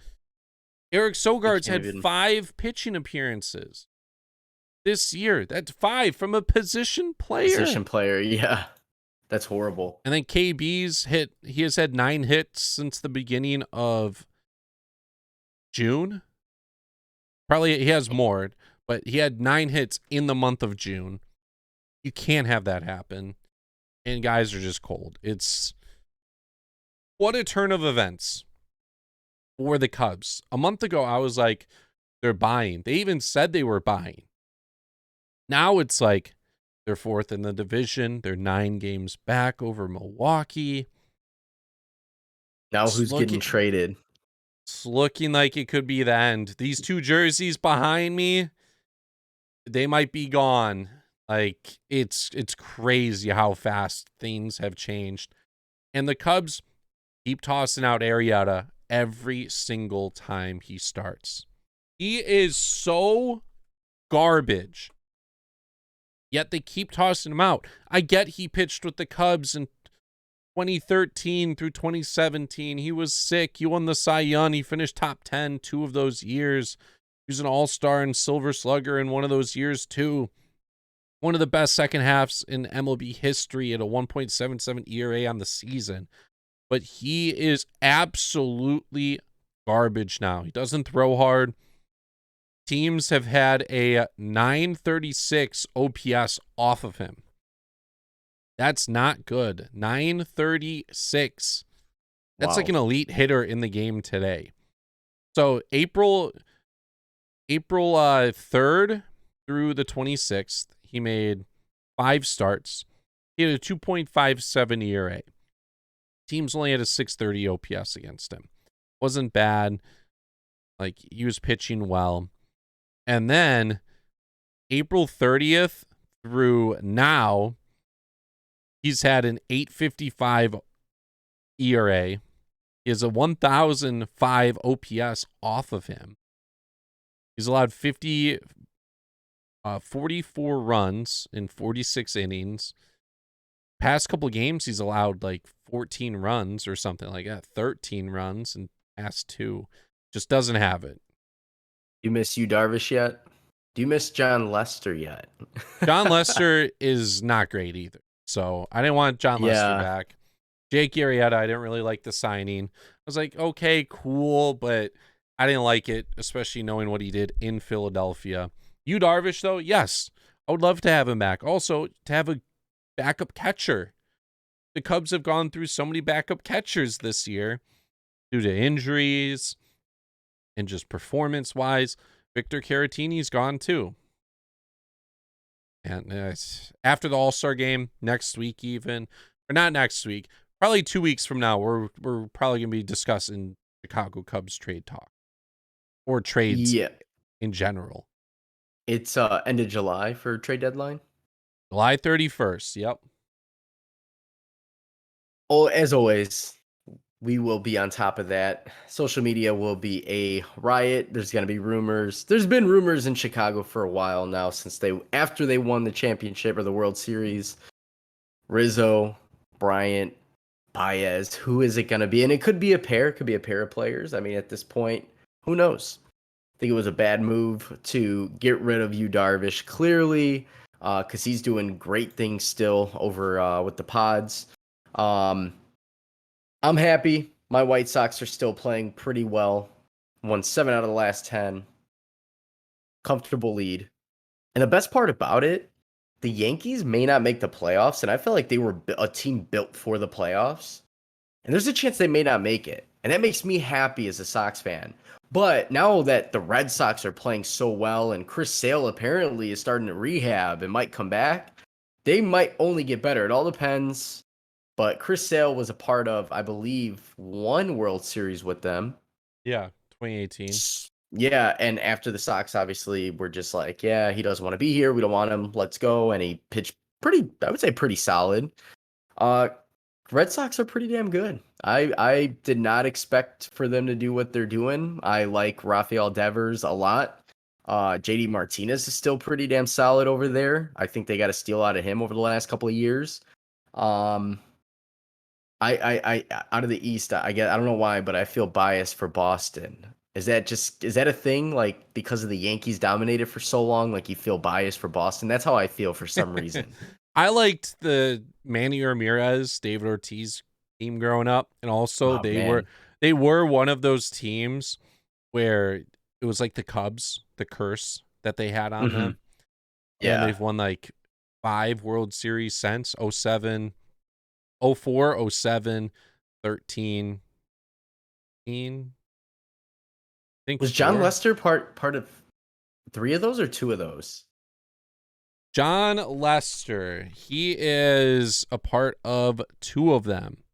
Eric Sogard's had 5 pitching appearances this year. That's 5 from a position player. Yeah. That's horrible. And then he has had 9 hits since the beginning of June. Probably he has more, but he had 9 hits in the month of June. You can't have that happen. And guys are just cold. It's what a turn of events for the Cubs. A month ago, I was like, they're buying. They even said they were buying. Now it's like they're fourth in the division. They're 9 games back over Milwaukee. Now who's getting traded? It's looking like it could be the end. These 2 jerseys behind me, they might be gone. Like it's crazy how fast things have changed. And the Cubs keep tossing out Arrieta every single time he starts. He is so garbage. Yet they keep tossing him out. I get he pitched with the Cubs in 2013 through 2017. He was sick. He won the Cy Young. He finished top 10 2 of those years. He was an all-star and Silver Slugger in one of those years too. One of the best second halves in MLB history at a 1.77 ERA on the season. But he is absolutely garbage now. He doesn't throw hard. Teams have had a 936 OPS off of him. That's not good. 936. That's like an elite hitter in the game today. So April 3rd through the 26th, he made 5 starts. He had a 2.57 ERA. Teams only had a 630 OPS against him. Wasn't bad. Like, he was pitching well. And then April 30th through now, he's had an 855 ERA. He has a 1,005 OPS off of him. He's allowed 44 runs in 46 innings. Past couple games, he's allowed like 14 runs or something like that. 13 runs in past 2. Just doesn't have it. You miss Yu Darvish yet? Do you miss John Lester yet? John Lester is not great either. So I didn't want John Lester back. Jake Arrieta, I didn't really like the signing. I was like, okay, cool, but I didn't like it, especially knowing what he did in Philadelphia. Yu Darvish, though, yes, I would love to have him back. Also, to have a backup catcher. The Cubs have gone through so many backup catchers this year due to injuries and just performance-wise. Victor Caratini's gone too. And after the All-Star game, next week even, or not next week, probably 2 weeks from now, we're probably going to be discussing Chicago Cubs trade talk. Or trades in general. It's end of July for trade deadline? July 31st, yep. Oh, as always, we will be on top of that. Social media will be a riot. There's going to be rumors. There's been rumors in Chicago for a while now since after they won the championship or the World Series. Rizzo, Bryant, Baez, who is it going to be? And it could be a pair. It could be a pair of players. I mean, at this point, who knows? I think it was a bad move to get rid of Yu Darvish, clearly, because he's doing great things still over with the Pods. I'm happy. My White Sox are still playing pretty well. Won 7 out of the last 10. Comfortable lead. And the best part about it, the Yankees may not make the playoffs, and I feel like they were a team built for the playoffs. And there's a chance they may not make it. And that makes me happy as a Sox fan. But now that the Red Sox are playing so well and Chris Sale apparently is starting to rehab and might come back, they might only get better. It all depends. But Chris Sale was a part of, I believe, one World Series with them. Yeah, 2018. Yeah, and after the Sox obviously were just like, yeah, he doesn't want to be here. We don't want him. Let's go. And he pitched pretty, I would say pretty solid. Uh Red Sox are pretty damn good. I did not expect for them to do what they're doing. I like Rafael Devers a lot. JD Martinez is still pretty damn solid over there. I think they got a steal out of him over the last couple of years. Um I out of the East, I don't know why, but I feel biased for Boston. Is that a thing? Like because of the Yankees dominated for so long, like you feel biased for Boston? That's how I feel for some reason. I liked the Manny Ramirez, David Ortiz team growing up, and also Oh man. they were one of those teams where it was like the Cubs, the curse that they had on Hmm. them, and Yeah. they've won like 5 World Series since 07, 04, 07, 13, 14, I think Was John 4. Lester part of three of those or two of those? John Lester, he is a part of 2 of them.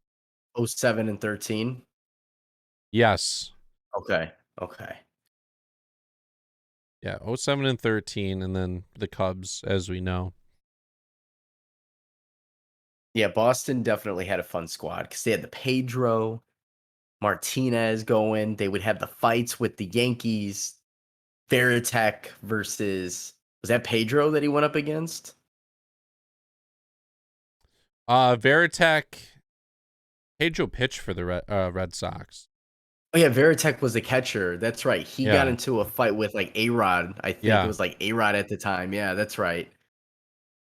07 and 13? Yes. Okay. Okay. Yeah, 07 and 13, and then the Cubs, as we know. Yeah, Boston definitely had a fun squad because they had the Pedro, Martinez going. They would have the fights with the Yankees. Veritek versus, was that Pedro that he went up against? Veritek, Pedro pitched for the Red Sox. Oh yeah, Veritek was the catcher. That's right. He got Yeah, into a fight with like A-Rod. I think it yeah. was like A-Rod at the time. Yeah, that's right.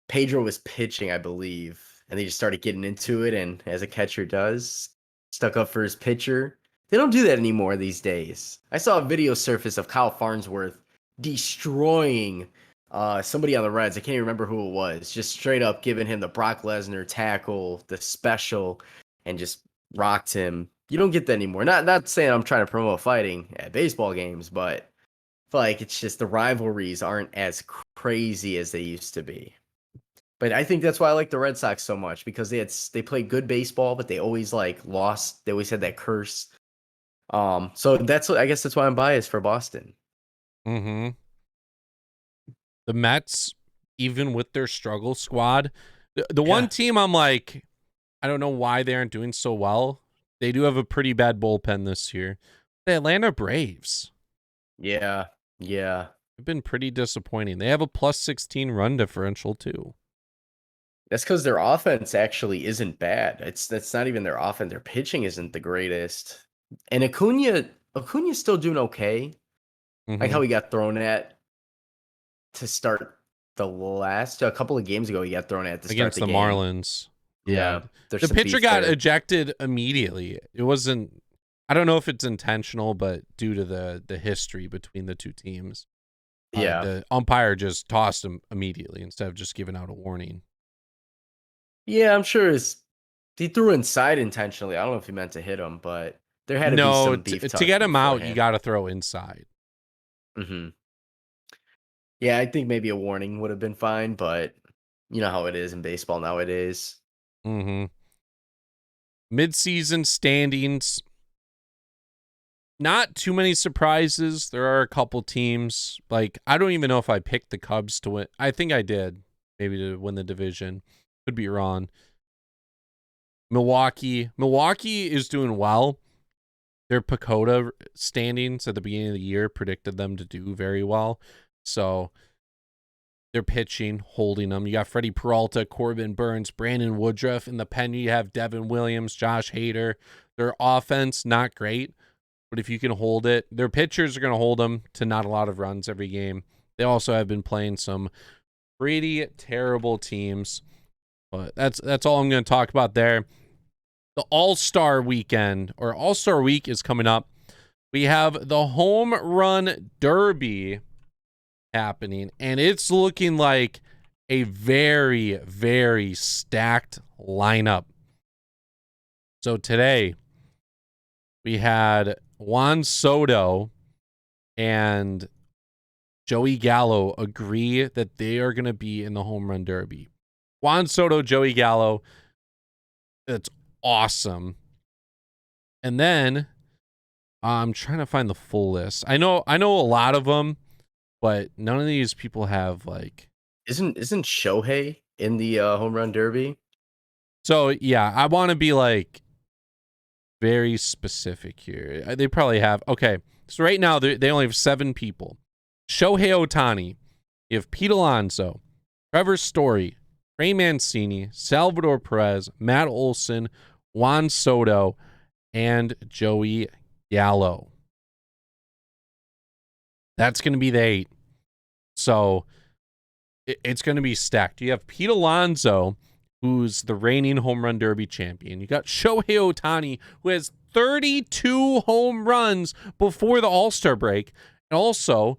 Pedro was pitching, I believe, and they just started getting into it. And as a catcher does, stuck up for his pitcher. They don't do that anymore these days. I saw a video surface of Kyle Farnsworth destroying somebody on the Reds. I can't even remember who it was. Just straight up giving him the Brock Lesnar tackle, the special, and just rocked him. You don't get that anymore. Not saying I'm trying to promote fighting at baseball games, but I feel like it's just the rivalries aren't as crazy as they used to be. But I think that's why I like the Red Sox so much because they played good baseball, but they always like lost. They always had that curse. So I guess that's why I'm biased for Boston. Mm-hmm. The Mets, even with their struggle squad, the one Yeah, team I'm like, I don't know why they aren't doing so well. They do have a pretty bad bullpen this year. The Atlanta Braves yeah, yeah. have been pretty disappointing. They have a plus 16 run differential too. That's because their offense actually isn't bad. That's not even their offense. Their pitching isn't the greatest. And Acuna's still doing okay. Like Mm-hmm. how he got thrown at to start the last a couple of games ago. He got thrown at to start Against the the game. Marlins. Yeah. Yeah, there's The some pitcher beef got there. ejected immediately. It wasn't, I don't know if it's intentional, but due to the history between the two teams, Yeah. the umpire just tossed him immediately instead of just giving out a warning. Yeah, I'm sure he threw inside intentionally. I don't know if he meant to hit him, but there had to be No, some beef to get talking him out, you beforehand. got to throw inside. Hmm. Yeah, I think maybe a warning would have been fine, but you know how it is in baseball nowadays. Mm-hmm. Mid-season standings, not too many surprises. There are a couple teams. Like, I don't even know if I picked the Cubs to win. I think I did, maybe to win the division. Could be wrong. Milwaukee is doing well. Their Pacoda standings at the beginning of the year predicted them to do very well. So they're pitching, holding them. You got Freddie Peralta, Corbin Burns, Brandon Woodruff. In the pen, you have Devin Williams, Josh Hader. Their offense, not great. But if you can hold it, their pitchers are going to hold them to not a lot of runs every game. They also have been playing some pretty terrible teams. But that's all I'm going to talk about there. The All-Star weekend or All-Star week is coming up. We have the Home Run Derby happening, and it's looking like a very, very stacked lineup. So today we had Juan Soto and Joey Gallo agree that they are going to be in the home run derby. Juan Soto, Joey Gallo, that's awesome. And then I'm trying to find the full list. I know a lot of them, but none of these people have like. Isn't Shohei in the home run derby? So yeah, I want to be like very specific here. They probably have. Okay, so right now they only have 7 people. Shohei Ohtani, you have Pete Alonso, Trevor Story, Trey Mancini, Salvador Perez, Matt Olson, Juan Soto, and Joey Gallo. That's going to be the 8. So it's going to be stacked. You have Pete Alonso, who's the reigning home run derby champion. You got Shohei Ohtani, who has 32 home runs before the All-Star break. And also,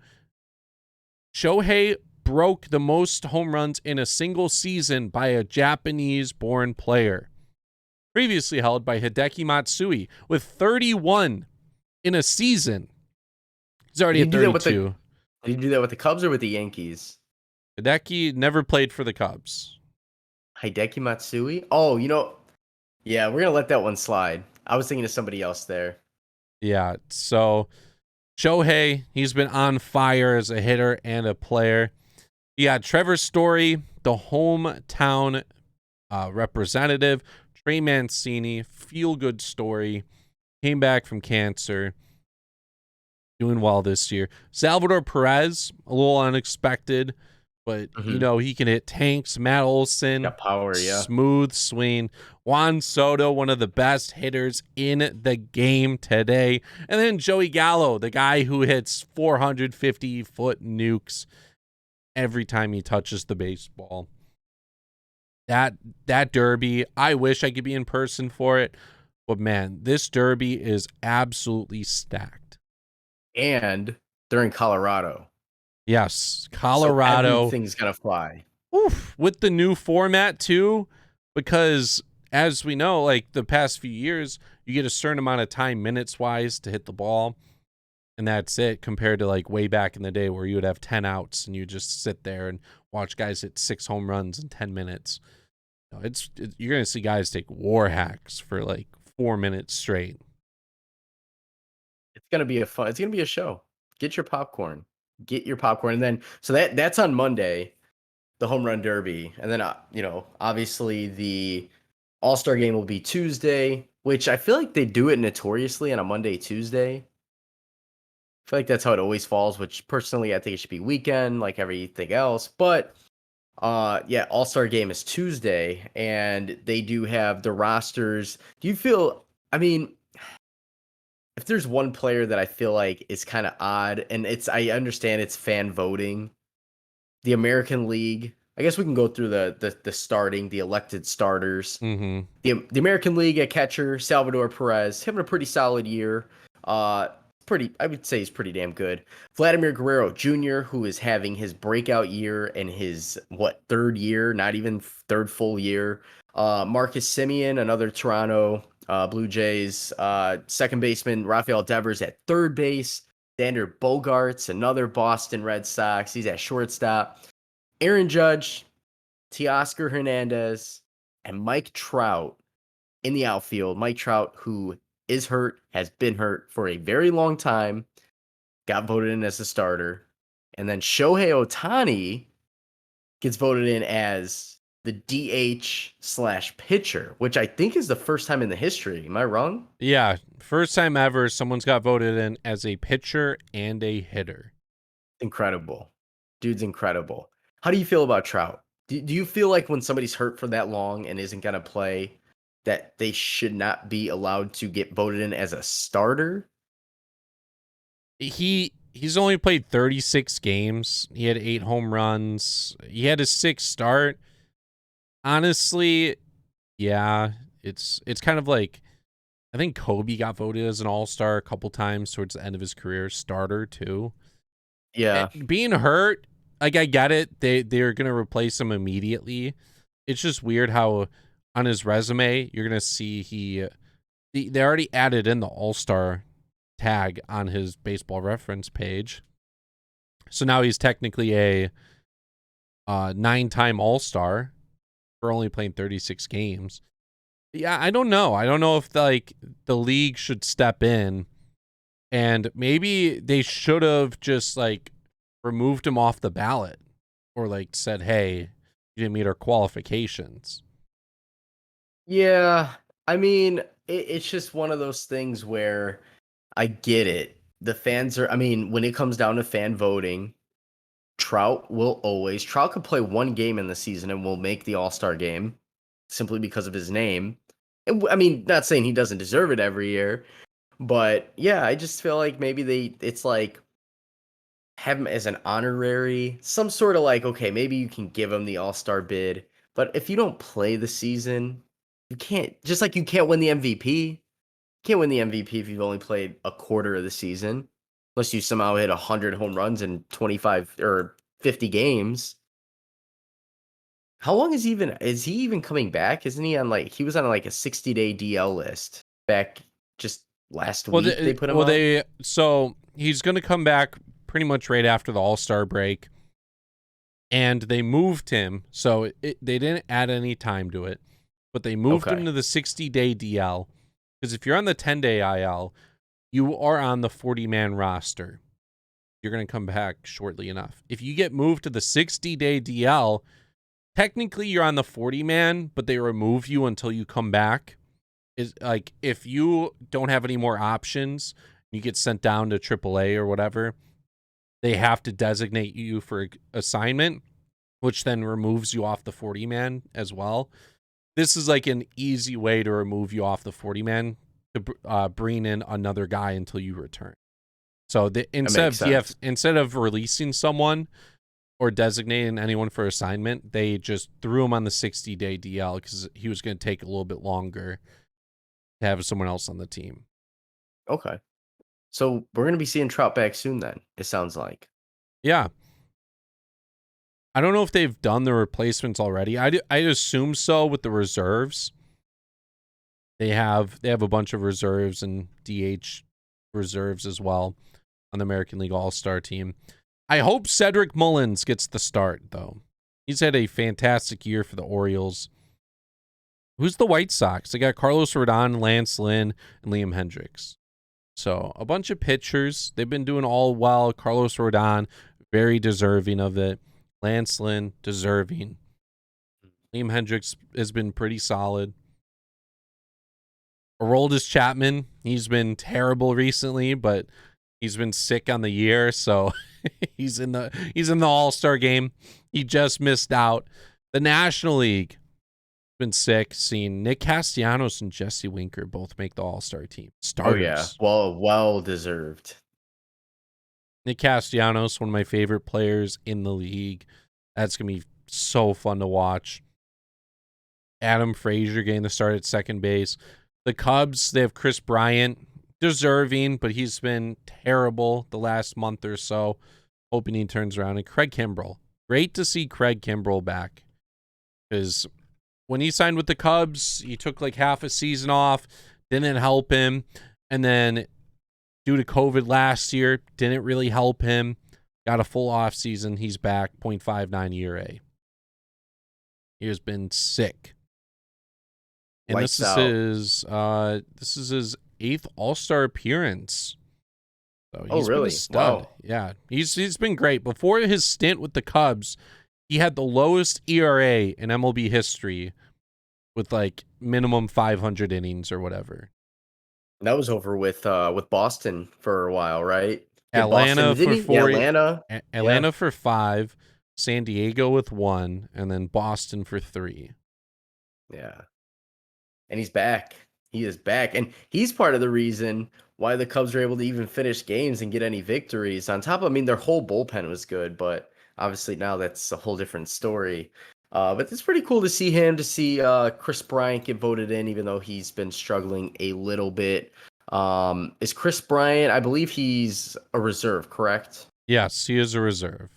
Shohei broke the most home runs in a single season by a Japanese-born player, previously held by Hideki Matsui, with 31 in a season. He's already at 32. Did he do that with the Cubs or with the Yankees? Hideki never played for the Cubs. Hideki Matsui? Oh, yeah, we're going to let that one slide. I was thinking of somebody else there. Yeah, so Shohei, he's been on fire as a hitter and a player. You got Trevor Story, the hometown representative. Trey Mancini, feel-good story. Came back from cancer. Doing well this year. Salvador Perez, a little unexpected, but he can hit tanks. Matt Olson, got power, yeah. Smooth swing. Juan Soto, one of the best hitters in the game today. And then Joey Gallo, the guy who hits 450-foot nukes every time he touches the baseball. That derby, I wish I could be in person for it, but man, this derby is absolutely stacked. And they're in Colorado. Yes, Colorado. So everything's gonna fly. Oof, with the new format too, because as we know, like the past few years, you get a certain amount of time, minutes wise, to hit the ball, and that's it. Compared to like way back in the day where you would have 10 outs and you just sit there and watch guys hit 6 home runs in 10 minutes. You're gonna see guys take war hacks for like 4 minutes straight. It's gonna be a show. Get your popcorn. And then so that's on Monday, the home run derby, and then obviously the All-Star game will be Tuesday, which I feel like they do it notoriously on a Monday, Tuesday. I feel like that's how it always falls, which personally I think it should be weekend like everything else. But yeah, All-Star game is Tuesday, and they do have the rosters. Do you feel, if there's one player that I feel like is kind of odd, and I understand it's fan voting, the American League. I guess we can go through the elected starters. Mm-hmm. The American League at catcher, Salvador Perez, having a pretty solid year. I would say he's pretty damn good. Vladimir Guerrero Jr., who is having his breakout year in his third year, not even third full year. Marcus Semien, another Toronto Blue Jays second baseman. Rafael Devers at third base. Xander Bogaerts, another Boston Red Sox. He's at shortstop. Aaron Judge, Teoscar Hernandez, and Mike Trout in the outfield. Mike Trout, who is hurt, has been hurt for a very long time, got voted in as a starter. And then Shohei Ohtani gets voted in as the DH/pitcher, which I think is the first time in the history. Am I wrong? Yeah, first time ever someone's got voted in as a pitcher and a hitter. Incredible. Dude's incredible. How do you feel about Trout? Do you feel like when somebody's hurt for that long and isn't going to play, that they should not be allowed to get voted in as a starter? He's only played 36 games. He had 8 home runs. He had a 6th start. Honestly, yeah, it's kind of like, I think Kobe got voted as an all-star a couple times towards the end of his career, starter too. Yeah. Being hurt, like I get it. They're gonna replace him immediately. It's just weird how on his resume you're gonna see they already added in the All-Star tag on his baseball reference page. So now he's technically a 9-time All-Star for only playing 36 games. Yeah, I don't know. I don't know if the league should step in, and maybe they should have just removed him off the ballot, or said, "Hey, you didn't meet our qualifications." Yeah. I mean, it's just one of those things where I get it. The fans are, I mean, when it comes down to fan voting, Trout could play one game in the season and will make the All-Star game simply because of his name. And I mean, not saying he doesn't deserve it every year, but yeah, I just feel like maybe it's like have him as an honorary, some sort of like, okay, maybe you can give him the All-Star bid, but if you don't play the season, you can't, just like you can't win the MVP. Can't win the MVP if you've only played a quarter of the season, unless you somehow hit 100 home runs in 25 or 50 games. How long is he even coming back? Isn't he on he was on like a 60-day DL list back just last Well, week they put him on? so he's going to come back pretty much right after the All-Star break, and they moved him. So they didn't add any time to it, but they moved him Okay. to the 60-day DL, because if you're on the 10-day IL, you are on the 40-man roster. You're going to come back shortly enough. If you get moved to the 60-day DL, technically you're on the 40-man, but they remove you until you come back. Is like if you don't have any more options, you get sent down to AAA or whatever, they have to designate you for assignment, which then removes you off the 40-man as well. This is like an easy way to remove you off the 40-man to bring in another guy until you return. So That makes sense. instead of releasing someone or designating anyone for assignment, they just threw him on the 60-day DL because he was going to take a little bit longer to have someone else on the team. Okay. So we're going to be seeing Trout back soon then, it sounds like. Yeah. I don't know if they've done the replacements already. I assume so with the reserves. They have a bunch of reserves and DH reserves as well on the American League All-Star team. I hope Cedric Mullins gets the start, though. He's had a fantastic year for the Orioles. Who's the White Sox? They got Carlos Rodon, Lance Lynn, and Liam Hendricks. So a bunch of pitchers. They've been doing all well. Carlos Rodon, very deserving of it. Lance Lynn, deserving. Liam Hendricks has been pretty solid. Aroldis Chapman, he's been terrible recently, but he's been sick on the year, so he's in the All-Star game. He just missed out. The National League been sick. Seeing Nick Castellanos and Jesse Winker both make the All-Star team. Oh yeah. Starters. Well deserved. Nick Castellanos, one of my favorite players in the league. That's going to be so fun to watch. Adam Frazier getting the start at second base. The Cubs, they have Chris Bryant, deserving, but he's been terrible the last month or so. Hoping he turns around. And Craig Kimbrell. Great to see Craig Kimbrell back. Because when he signed with the Cubs, he took half a season off. Didn't help him. And then due to COVID last year, didn't really help him. Got a full off season. He's back. .59 ERA. He has been sick. And Lights out. this is his 8th All-Star appearance. So Oh he's been a really? stud. Wow. Yeah. He's been great. Before his stint with the Cubs, he had the lowest ERA in MLB history with minimum 500 innings or whatever. That was over with Boston for a while, right? Yeah, Boston, Atlanta didn't for he? Yeah, 4, Atlanta. Yeah. Atlanta for 5, San Diego with 1, and then Boston for 3. Yeah. And he's back. He is back. And he's part of the reason why the Cubs were able to even finish games and get any victories. On top of, I mean, their whole bullpen was good, but obviously now that's a whole different story. But it's pretty cool to see him, to see Chris Bryant get voted in, even though he's been struggling a little bit. Is Chris Bryant, I believe he's a reserve, correct? Yes, he is a reserve.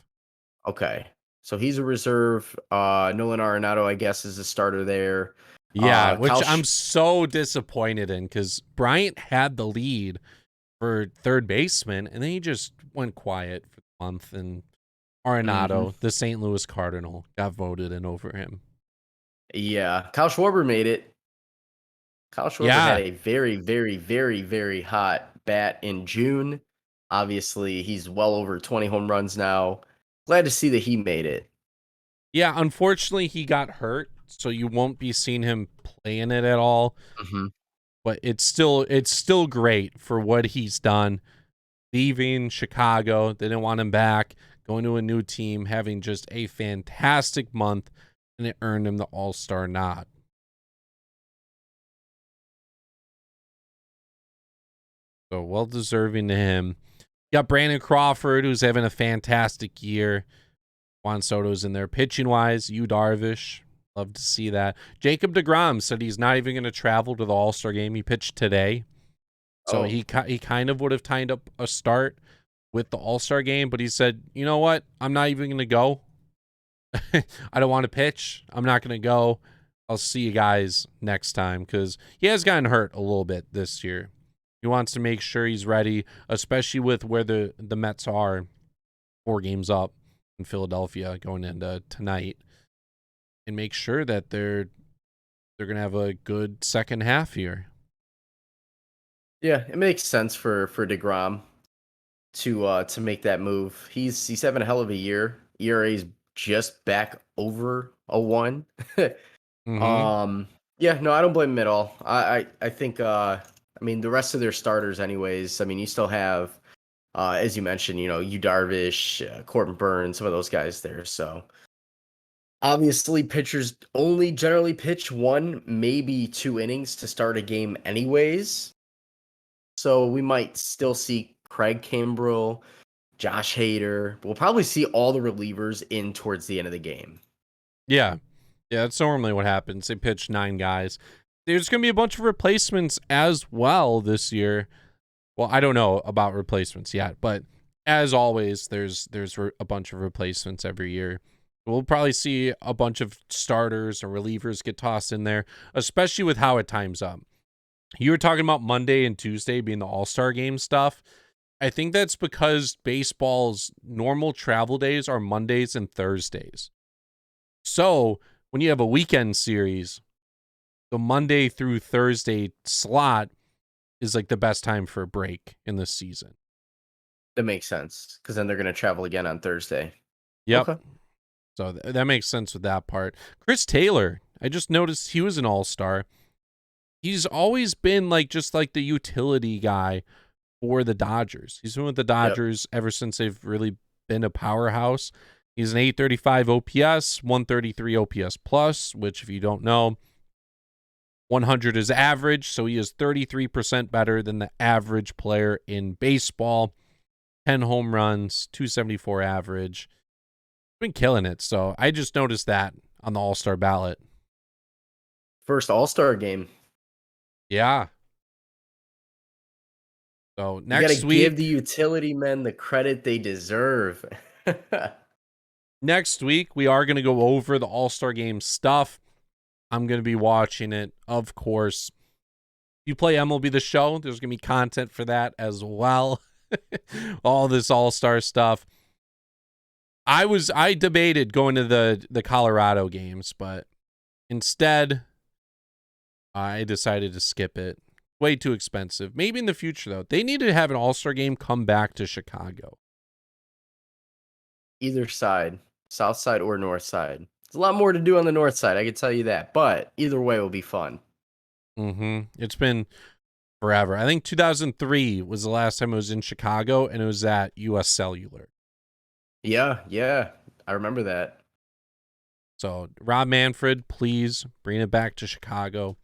Okay. So he's a reserve. Nolan Arenado, I guess, is a starter there. Yeah, which Kyle I'm so disappointed in because Bryant had the lead for third baseman, and then he just went quiet for the month, and Mhm. Arenado, the St. Louis Cardinal, got voted in over him. Yeah, Kyle Schwarber made it. Kyle Schwarber had Yeah, a very, very, very, very hot bat in June. Obviously, he's well over 20 home runs now. Glad to see that he made it. yeah. Unfortunately, he got hurt, so you won't be seeing him playing it at all. Hmm. But it's still great for what he's done. Leaving Chicago, they didn't want him back. Going to a new team, having just a fantastic month, and it earned him the All-Star nod. So well deserving to him. Got Brandon Crawford, who's having a fantastic year. Juan Soto's in there. Pitching wise, Yu Darvish. Love to see that. Jacob deGrom said he's not even going to travel to the All-Star game. He pitched today. So Oh, he kind of would have timed up a start with the All-Star game, but he said, you know what? I'm not even going to go. I don't want to pitch. I'm not going to go. I'll see you guys next time because he has gotten hurt a little bit this year. He wants to make sure he's ready, especially with where the Mets are 4 games up in Philadelphia going into tonight, and make sure that they're going to have a good second half here. yeah, it makes sense for Degrom to make that move. He's having a hell of a year. ERA's just back over a 1. Mm-hmm. um yeah, no, I don't blame him at all. I think I mean the rest of their starters anyways. I mean, you still have as you mentioned, Yu Darvish, Corbin Burns, some of those guys there. So obviously pitchers only generally pitch 1, maybe 2 innings to start a game anyways. So we might still see Craig Kimbrell, Josh Hader. We'll probably see all the relievers in towards the end of the game. Yeah. Yeah, that's normally what happens. They pitch 9 guys. There's going to be a bunch of replacements as well this year. Well, I don't know about replacements yet, but as always, there's a bunch of replacements every year. We'll probably see a bunch of starters or relievers get tossed in there, especially with how it times up. You were talking about Monday and Tuesday being the All-Star game stuff. I think that's because baseball's normal travel days are Mondays and Thursdays. So when you have a weekend series, the Monday through Thursday slot is like the best time for a break in this season. That makes sense because then they're going to travel again on Thursday. Yep. Okay. So that makes sense with that part. Chris Taylor, I just noticed he was an all-star. He's always been like just like the utility guy for the Dodgers. He's been with the Yep. Dodgers ever since they've really been a powerhouse. He's an 835 OPS, 133 OPS plus, which if you don't know, 100 is average, so he is 33% better than the average player in baseball. 10 home runs, 274 average. Been killing it. So I just noticed that on the All-Star ballot. First All-Star game. Yeah. So You got to next give the week, utility men the credit they deserve. we are going to go over the All-Star game stuff. I'm going to be watching it, of course. If you play MLB The Show, there's going to be content for that as well. All this All-Star stuff. I debated going to the Colorado games, but instead I decided to skip it. Way too expensive. Maybe in the future though. They need to have an All-Star game come back to Chicago. Either side, south side or north side. There's a lot more to do on the north side, I can tell you that. But either way will be fun. It's been forever. I think 2003 was the last time it was in Chicago, and it was at US Cellular. Yeah, yeah. I remember that. So Rob Manfred, please bring it back to Chicago.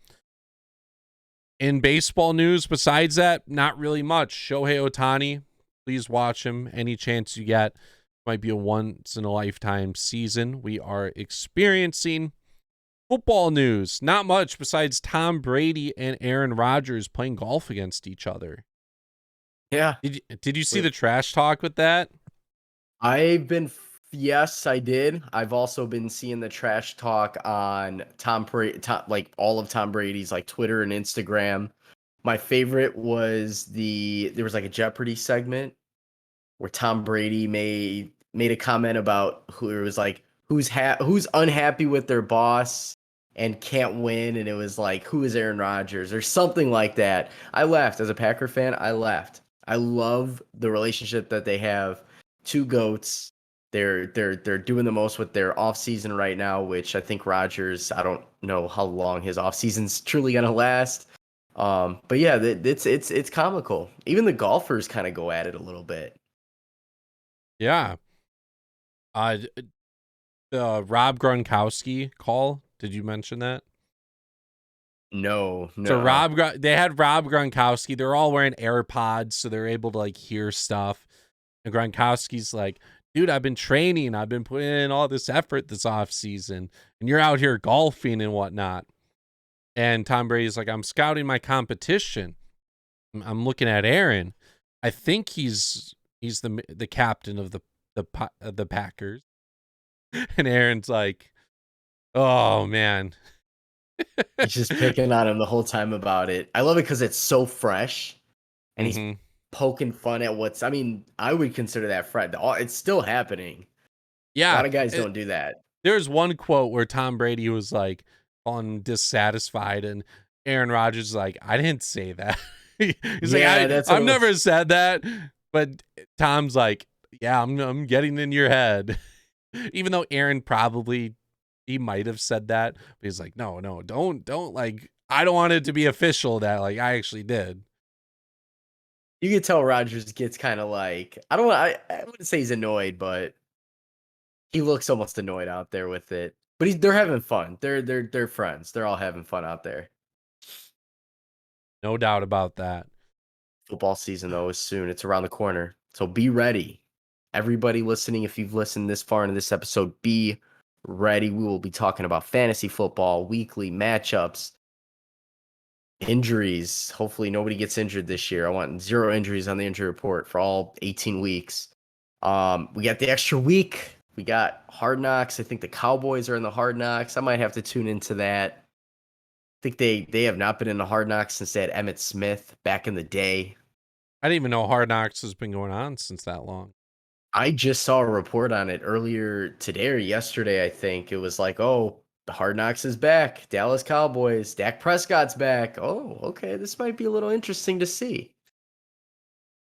In baseball news, besides that, not really much. Shohei Ohtani, please watch him any chance you get. Might be a once in a lifetime season we are experiencing. Football news, not much besides Tom Brady and Aaron Rodgers playing golf against each other. Yeah. Did you see Wait. the trash talk with that? Yes, I did. I've also been seeing the trash talk on Tom Brady, like all of Tom Brady's like Twitter and Instagram. My favorite was there was like a Jeopardy segment where Tom Brady made a comment about who it was like who's unhappy with their boss and can't win, and it was like who is Aaron Rodgers or something like that. I laughed as a Packer fan. I laughed. I love the relationship that they have. Two goats. They're doing the most with their offseason right now, which I think Rodgers, I don't know how long his offseason's truly gonna last. But yeah, it's comical. Even the golfers kind of go at it a little bit. Yeah. Uh, the Rob Gronkowski call. Did you mention that? No, So no. they had Rob Gronkowski. They're all wearing AirPods, so they're able to like hear stuff. And Gronkowski's like, dude, I've been training. I've been putting in all this effort this off season, and you're out here golfing and whatnot. And Tom Brady's like, I'm scouting my competition. I'm looking at Aaron. I think he's the captain of the Packers. And Aaron's like, oh man. He's just picking on him the whole time about it. I love it because it's so fresh, and he's hmm poking fun at I mean, I would consider that Fred. It's still happening. A Yeah. lot of guys don't do that. There's one quote where Tom Brady was like on dissatisfied, and Aaron Rodgers is like, I didn't say that. He's like, Yeah, that's what I've it never was. said that. But Tom's like, yeah, I'm getting in your head. Even though Aaron probably he might have said that, but he's like, no, don't like, I don't want it to be official that like I actually did. You can tell Rogers gets kind of like I wouldn't say he's annoyed, but he looks almost annoyed out there with it. But they're having fun. They're friends. They're all having fun out there. No doubt about that. Football season though is soon. It's around the corner. So be ready. Everybody listening, if you've listened this far into this episode, be ready. We will be talking about fantasy football, weekly matchups, injuries. Hopefully nobody gets injured this year. I want 0 injuries on the injury report for all 18 weeks. We got the extra week. We got Hard Knocks. I think the Cowboys are in the Hard Knocks. I might have to tune into that. I think they have not been in the Hard Knocks since they had Emmitt Smith back in the day. I didn't even know Hard Knocks has been going on since that long. I just saw a report on it earlier today or yesterday, I think. It was like, oh, the Hard Knocks is back. Dallas Cowboys. Dak Prescott's back. Oh, okay. This might be a little interesting to see.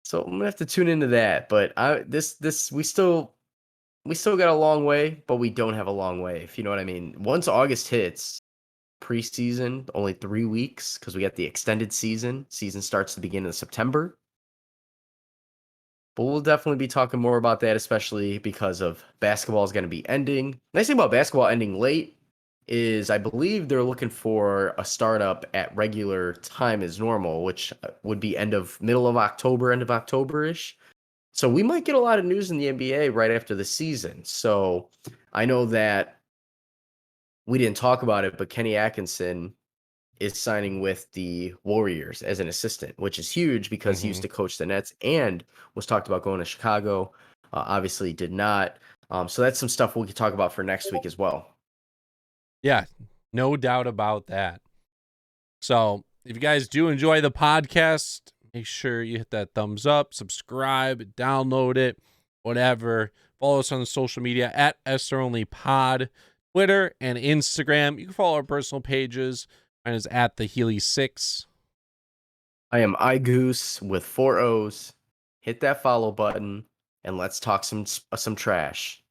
So I'm gonna have to tune into that. But we still got a long way, but we don't have a long way, if you know what I mean. Once August hits, preseason, only 3 weeks, because we got the extended season. Season starts the beginning of September. But we'll definitely be talking more about that, especially because of basketball is going to be ending. Nice thing about basketball ending late is I believe they're looking for a startup at regular time as normal, which would be middle of October, end of October-ish. So we might get a lot of news in the NBA right after the season. So I know that we didn't talk about it, but Kenny Atkinson is signing with the Warriors as an assistant, which is huge because he used to coach the Nets and was talked about going to Chicago. Obviously, did not. So that's some stuff we could talk about for next week as well. Yeah, no doubt about that. So if you guys do enjoy the podcast, make sure you hit that thumbs up, subscribe, download it, whatever. Follow us on the social media at SROnlyPod, Twitter and Instagram. You can follow our personal pages. Mine is at the Healy6. I am iGoose with 4 O's. Hit that follow button and let's talk some trash.